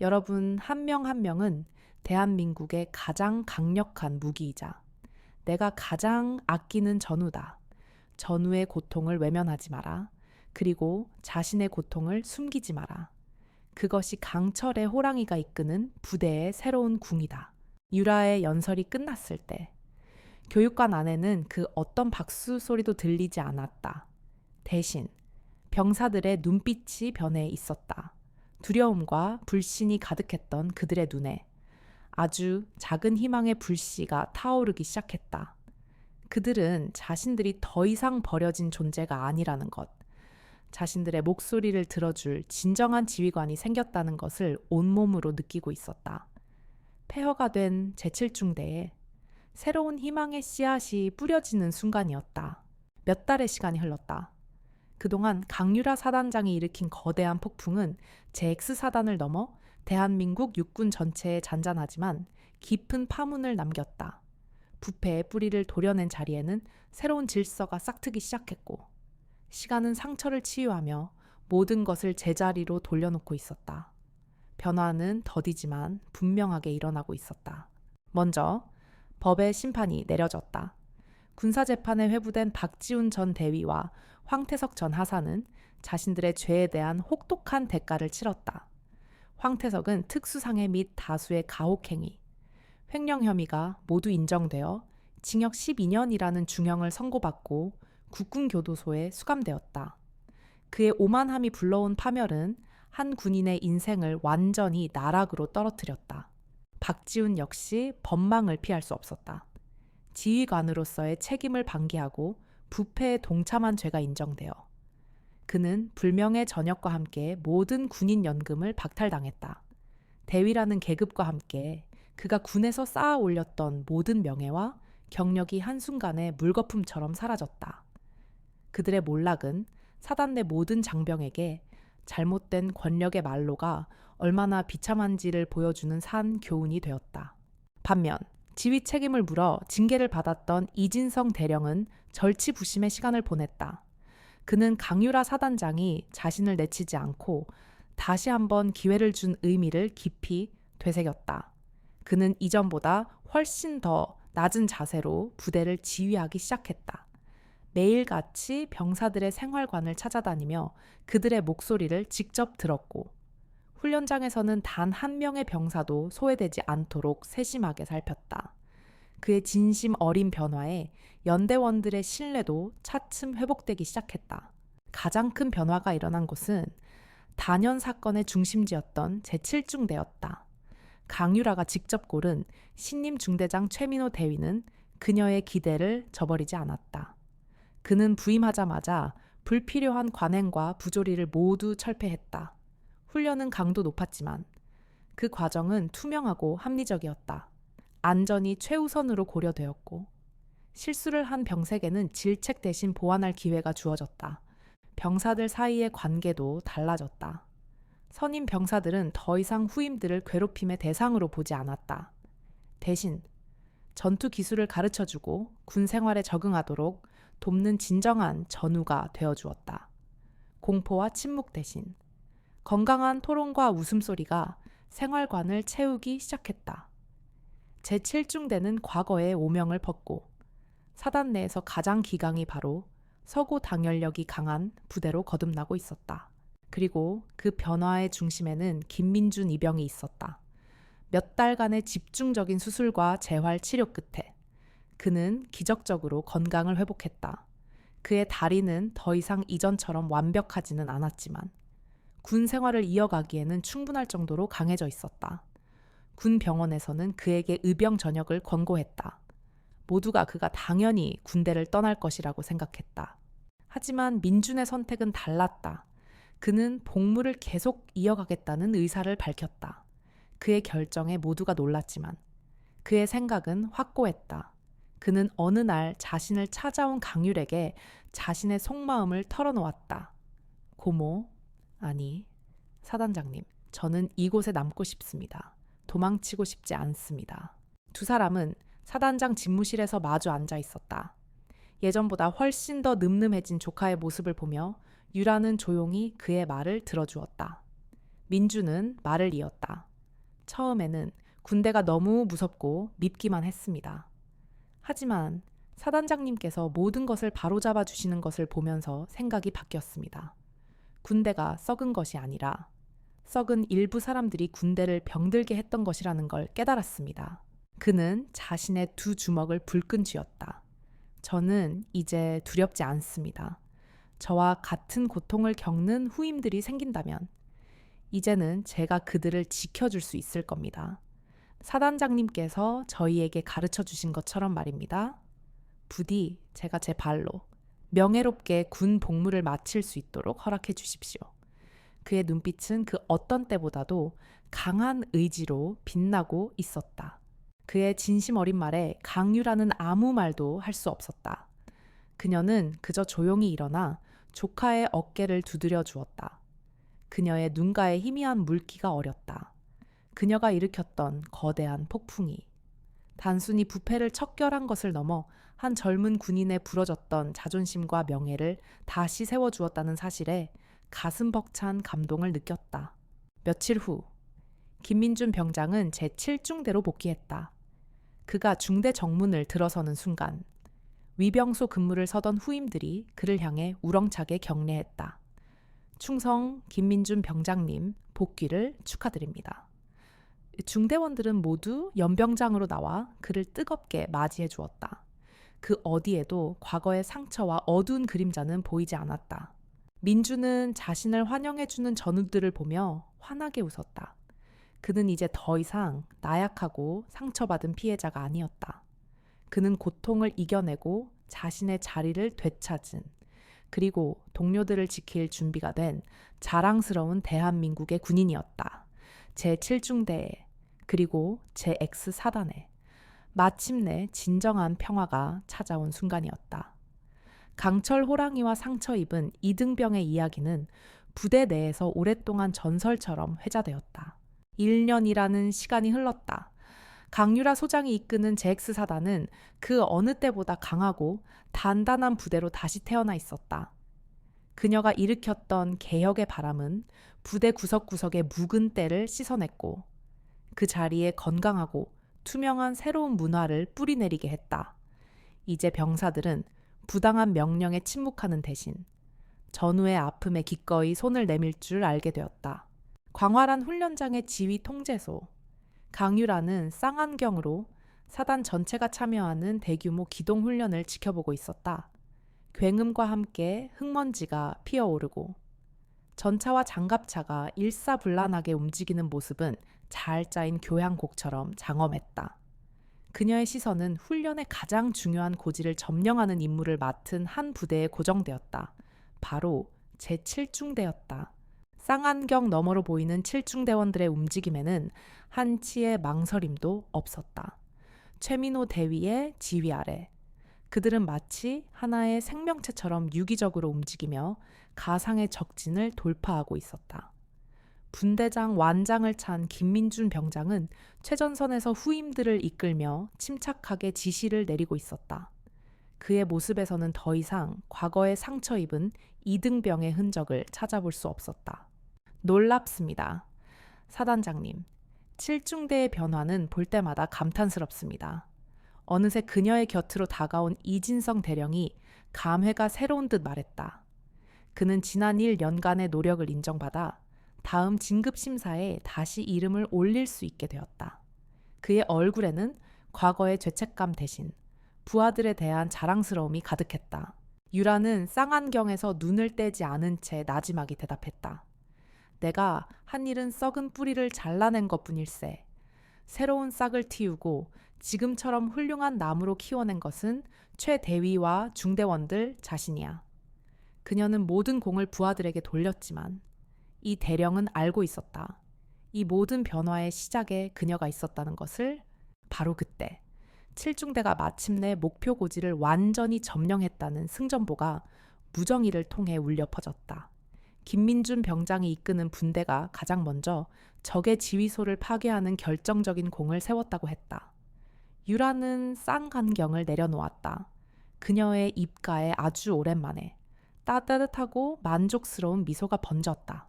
여러분 한 명 한 명은 대한민국의 가장 강력한 무기이자 내가 가장 아끼는 전우다. 전우의 고통을 외면하지 마라. 그리고 자신의 고통을 숨기지 마라. 그것이 강철의 호랑이가 이끄는 부대의 새로운 궁이다. 유라의 연설이 끝났을 때 교육관 안에는 그 어떤 박수 소리도 들리지 않았다. 대신 병사들의 눈빛이 변해 있었다. 두려움과 불신이 가득했던 그들의 눈에 아주 작은 희망의 불씨가 타오르기 시작했다. 그들은 자신들이 더 이상 버려진 존재가 아니라는 것, 자신들의 목소리를 들어줄 진정한 지휘관이 생겼다는 것을 온몸으로 느끼고 있었다. 폐허가 된 제7중대에 새로운 희망의 씨앗이 뿌려지는 순간이었다. 몇 달의 시간이 흘렀다. 그동안 강유라 사단장이 일으킨 거대한 폭풍은 제-X사단을 넘어 대한민국 육군 전체에 잔잔하지만 깊은 파문을 남겼다. 부패의 뿌리를 도려낸 자리에는 새로운 질서가 싹트기 시작했고 시간은 상처를 치유하며 모든 것을 제자리로 돌려놓고 있었다. 변화는 더디지만 분명하게 일어나고 있었다. 먼저 법의 심판이 내려졌다. 군사재판에 회부된 박지훈 전 대위와 황태석 전 하사는 자신들의 죄에 대한 혹독한 대가를 치렀다. 황태석은 특수상해 및 다수의 가혹행위, 횡령 혐의가 모두 인정되어 징역 12년이라는 중형을 선고받고 국군교도소에 수감되었다. 그의 오만함이 불러온 파멸은 한 군인의 인생을 완전히 나락으로 떨어뜨렸다. 박지훈 역시 법망을 피할 수 없었다. 지휘관으로서의 책임을 방기하고 부패에 동참한 죄가 인정되어 그는 불명예 전역과 함께 모든 군인 연금을 박탈당했다. 대위라는 계급과 함께 그가 군에서 쌓아 올렸던 모든 명예와 경력이 한순간에 물거품처럼 사라졌다. 그들의 몰락은 사단 내 모든 장병에게 잘못된 권력의 말로가 얼마나 비참한지를 보여주는 산 교훈이 되었다. 반면 지휘 책임을 물어 징계를 받았던 이진성 대령은 절치부심의 시간을 보냈다. 그는 강유라 사단장이 자신을 내치지 않고 다시 한번 기회를 준 의미를 깊이 되새겼다. 그는 이전보다 훨씬 더 낮은 자세로 부대를 지휘하기 시작했다. 매일같이 병사들의 생활관을 찾아다니며 그들의 목소리를 직접 들었고 훈련장에서는 단 한 명의 병사도 소외되지 않도록 세심하게 살폈다. 그의 진심 어린 변화에 연대원들의 신뢰도 차츰 회복되기 시작했다. 가장 큰 변화가 일어난 곳은 단연 사건의 중심지였던 제7중대였다. 강유라가 직접 고른 신임 중대장 최민호 대위는 그녀의 기대를 저버리지 않았다. 그는 부임하자마자 불필요한 관행과 부조리를 모두 철폐했다. 훈련은 강도 높았지만 그 과정은 투명하고 합리적이었다. 안전이 최우선으로 고려되었고 실수를 한 병색에는 질책 대신 보완할 기회가 주어졌다. 병사들 사이의 관계도 달라졌다. 선임 병사들은 더 이상 후임들을 괴롭힘의 대상으로 보지 않았다. 대신 전투 기술을 가르쳐주고 군 생활에 적응하도록 돕는 진정한 전우가 되어주었다. 공포와 침묵 대신 건강한 토론과 웃음소리가 생활관을 채우기 시작했다. 제7중대는 과거의 오명을 벗고 사단 내에서 가장 기강이 바로 서구 당열력이 강한 부대로 거듭나고 있었다. 그리고 그 변화의 중심에는 김민준 이병이 있었다. 몇 달간의 집중적인 수술과 재활 치료 끝에 그는 기적적으로 건강을 회복했다. 그의 다리는 더 이상 이전처럼 완벽하지는 않았지만 군 생활을 이어가기에는 충분할 정도로 강해져 있었다. 군 병원에서는 그에게 의병 전역을 권고했다. 모두가 그가 당연히 군대를 떠날 것이라고 생각했다. 하지만 민준의 선택은 달랐다. 그는 복무를 계속 이어가겠다는 의사를 밝혔다. 그의 결정에 모두가 놀랐지만 그의 생각은 확고했다. 그는 어느 날 자신을 찾아온 강율에게 자신의 속마음을 털어놓았다. 고모, 아니, 사단장님, 저는 이곳에 남고 싶습니다. 도망치고 싶지 않습니다. 두 사람은 사단장 집무실에서 마주 앉아 있었다. 예전보다 훨씬 더 늠름해진 조카의 모습을 보며 유라는 조용히 그의 말을 들어주었다. 민주는 말을 이었다. 처음에는 군대가 너무 무섭고 밉기만 했습니다. 하지만 사단장님께서 모든 것을 바로잡아 주시는 것을 보면서 생각이 바뀌었습니다. 군대가 썩은 것이 아니라 썩은 일부 사람들이 군대를 병들게 했던 것이라는 걸 깨달았습니다. 그는 자신의 두 주먹을 불끈 쥐었다. 저는 이제 두렵지 않습니다. 저와 같은 고통을 겪는 후임들이 생긴다면 이제는 제가 그들을 지켜줄 수 있을 겁니다. 사단장님께서 저희에게 가르쳐 주신 것처럼 말입니다. 부디 제가 제 발로 명예롭게 군 복무를 마칠 수 있도록 허락해 주십시오. 그의 눈빛은 그 어떤 때보다도 강한 의지로 빛나고 있었다. 그의 진심 어린 말에 강유라는 아무 말도 할 수 없었다. 그녀는 그저 조용히 일어나 조카의 어깨를 두드려 주었다. 그녀의 눈가에 희미한 물기가 어렸다. 그녀가 일으켰던 거대한 폭풍이 단순히 부패를 척결한 것을 넘어 한 젊은 군인의 부러졌던 자존심과 명예를 다시 세워주었다는 사실에 가슴 벅찬 감동을 느꼈다. 며칠 후 김민준 병장은 제7중대로 복귀했다. 그가 중대 정문을 들어서는 순간 위병소 근무를 서던 후임들이 그를 향해 우렁차게 경례했다. 충성 김민준 병장님 복귀를 축하드립니다. 중대원들은 모두 연병장으로 나와 그를 뜨겁게 맞이해 주었다. 그 어디에도 과거의 상처와 어두운 그림자는 보이지 않았다. 민주는 자신을 환영해주는 전우들을 보며 환하게 웃었다. 그는 이제 더 이상 나약하고 상처받은 피해자가 아니었다. 그는 고통을 이겨내고 자신의 자리를 되찾은, 그리고 동료들을 지킬 준비가 된 자랑스러운 대한민국의 군인이었다. 제7중대에 그리고 제 X사단에 마침내 진정한 평화가 찾아온 순간이었다. 강철 호랑이와 상처 입은 이등병의 이야기는 부대 내에서 오랫동안 전설처럼 회자되었다. 1년이라는 시간이 흘렀다. 강유라 소장이 이끄는 제 X사단은 그 어느 때보다 강하고 단단한 부대로 다시 태어나 있었다. 그녀가 일으켰던 개혁의 바람은 부대 구석구석의 묵은 때를 씻어냈고 그 자리에 건강하고 투명한 새로운 문화를 뿌리내리게 했다. 이제 병사들은 부당한 명령에 침묵하는 대신 전우의 아픔에 기꺼이 손을 내밀 줄 알게 되었다. 광활한 훈련장의 지휘 통제소. 강유라는 쌍안경으로 사단 전체가 참여하는 대규모 기동 훈련을 지켜보고 있었다. 굉음과 함께 흙먼지가 피어오르고 전차와 장갑차가 일사불란하게 움직이는 모습은 잘 짜인 교향곡처럼 장엄했다. 그녀의 시선은 훈련의 가장 중요한 고지를 점령하는 임무를 맡은 한 부대에 고정되었다. 바로 제7중대였다. 쌍안경 너머로 보이는 7중대원들의 움직임에는 한치의 망설임도 없었다. 최민호 대위의 지휘 아래 그들은 마치 하나의 생명체처럼 유기적으로 움직이며 가상의 적진을 돌파하고 있었다. 분대장 완장을 찬 김민준 병장은 최전선에서 후임들을 이끌며 침착하게 지시를 내리고 있었다. 그의 모습에서는 더 이상 과거에 상처 입은 이등병의 흔적을 찾아볼 수 없었다. 놀랍습니다. 사단장님, 7중대의 변화는 볼 때마다 감탄스럽습니다. 어느새 그녀의 곁으로 다가온 이진성 대령이 감회가 새로운 듯 말했다. 그는 지난 1년간의 노력을 인정받아 다음 진급심사에 다시 이름을 올릴 수 있게 되었다. 그의 얼굴에는 과거의 죄책감 대신 부하들에 대한 자랑스러움이 가득했다. 유라는 쌍안경에서 눈을 떼지 않은 채 나지막이 대답했다. 내가 한 일은 썩은 뿌리를 잘라낸 것뿐일세. 새로운 싹을 틔우고 지금처럼 훌륭한 나무로 키워낸 것은 최대위와 중대원들 자신이야. 그녀는 모든 공을 부하들에게 돌렸지만 이 대령은 알고 있었다. 이 모든 변화의 시작에 그녀가 있었다는 것을. 바로 그때 7중대가 마침내 목표 고지를 완전히 점령했다는 승전보가 무정의를 통해 울려 퍼졌다. 김민준 병장이 이끄는 분대가 가장 먼저 적의 지휘소를 파괴하는 결정적인 공을 세웠다고 했다. 유라는 쌍안경을 내려놓았다. 그녀의 입가에 아주 오랜만에 따뜻하고 만족스러운 미소가 번졌다.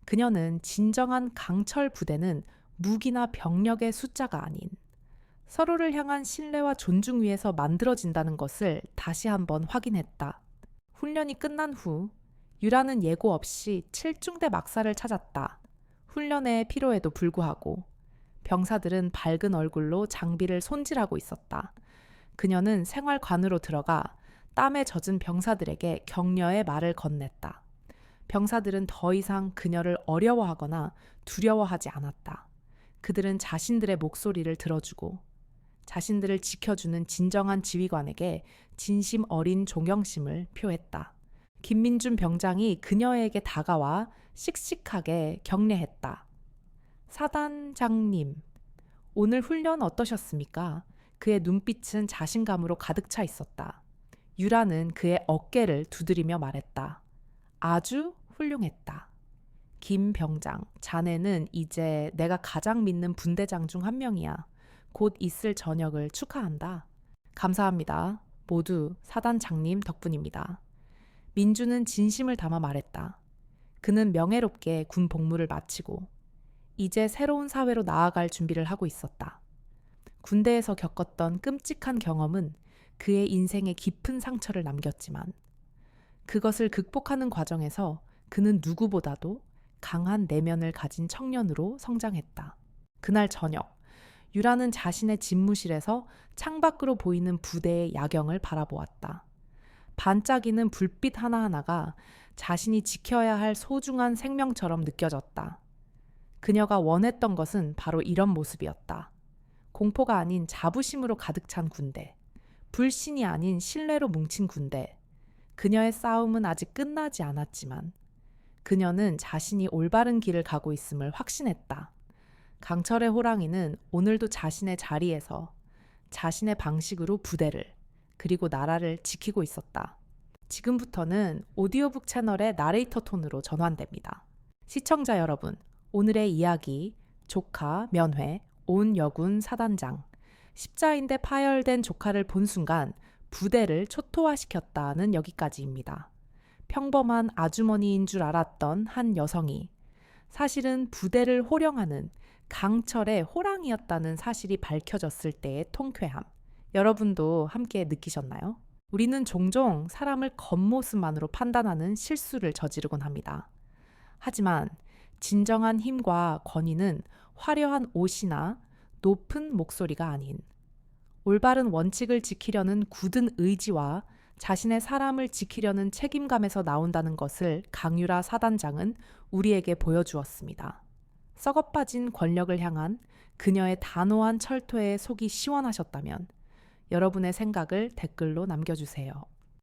그녀는 진정한 강철 부대는 무기나 병력의 숫자가 아닌 서로를 향한 신뢰와 존중 위에서 만들어진다는 것을 다시 한번 확인했다. 훈련이 끝난 후 유라는 예고 없이 7중대 막사를 찾았다. 훈련의 피로에도 불구하고 병사들은 밝은 얼굴로 장비를 손질하고 있었다. 그녀는 생활관으로 들어가 땀에 젖은 병사들에게 격려의 말을 건넸다. 병사들은 더 이상 그녀를 어려워하거나 두려워하지 않았다. 그들은 자신들의 목소리를 들어주고 자신들을 지켜주는 진정한 지휘관에게 진심 어린 존경심을 표했다. 김민준 병장이 그녀에게 다가와 씩씩하게 격려했다. 사단장님, 오늘 훈련 어떠셨습니까? 그의 눈빛은 자신감으로 가득 차 있었다. 유라는 그의 어깨를 두드리며 말했다. 아주 훌륭했다. 김 병장, 자네는 이제 내가 가장 믿는 분대장 중 한 명이야. 곧 있을 저녁을 축하한다. 감사합니다. 모두 사단장님 덕분입니다. 민주는 진심을 담아 말했다. 그는 명예롭게 군 복무를 마치고 이제 새로운 사회로 나아갈 준비를 하고 있었다. 군대에서 겪었던 끔찍한 경험은 그의 인생에 깊은 상처를 남겼지만 그것을 극복하는 과정에서 그는 누구보다도 강한 내면을 가진 청년으로 성장했다. 그날 저녁, 유라는 자신의 집무실에서 창밖으로 보이는 부대의 야경을 바라보았다. 반짝이는 불빛 하나하나가 자신이 지켜야 할 소중한 생명처럼 느껴졌다. 그녀가 원했던 것은 바로 이런 모습이었다. 공포가 아닌 자부심으로 가득 찬 군대. 불신이 아닌 신뢰로 뭉친 군대. 그녀의 싸움은 아직 끝나지 않았지만 그녀는 자신이 올바른 길을 가고 있음을 확신했다. 강철의 호랑이는 오늘도 자신의 자리에서 자신의 방식으로 부대를 그리고 나라를 지키고 있었다. 지금부터는 오디오북 채널의 나레이터 톤으로 전환됩니다. 시청자 여러분, 오늘의 이야기 조카 면회 온 여군 사단장 십자인대 파열된 조카를 본 순간 부대를 초토화시켰다는 여기까지입니다. 평범한 아주머니인 줄 알았던 한 여성이 사실은 부대를 호령하는 강철의 호랑이였다는 사실이 밝혀졌을 때의 통쾌함. 여러분도 함께 느끼셨나요? 우리는 종종 사람을 겉모습만으로 판단하는 실수를 저지르곤 합니다. 하지만 진정한 힘과 권위는 화려한 옷이나 높은 목소리가 아닌 올바른 원칙을 지키려는 굳은 의지와 자신의 사람을 지키려는 책임감에서 나온다는 것을 강유라 사단장은 우리에게 보여주었습니다. 썩어빠진 권력을 향한 그녀의 단호한 철퇴에 속이 시원하셨다면 여러분의 생각을 댓글로 남겨주세요.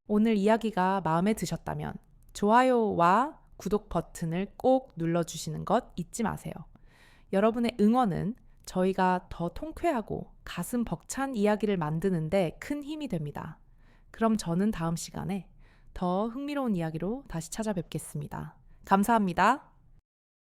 오늘 이야기가 마음에 드셨다면 좋아요와 구독 버튼을 꼭 눌러주시는 것 잊지 마세요. 여러분의 응원은 저희가 더 통쾌하고 가슴 벅찬 이야기를 만드는데 큰 힘이 됩니다. 그럼 저는 다음 시간에 더 흥미로운 이야기로 다시 찾아뵙겠습니다. 감사합니다.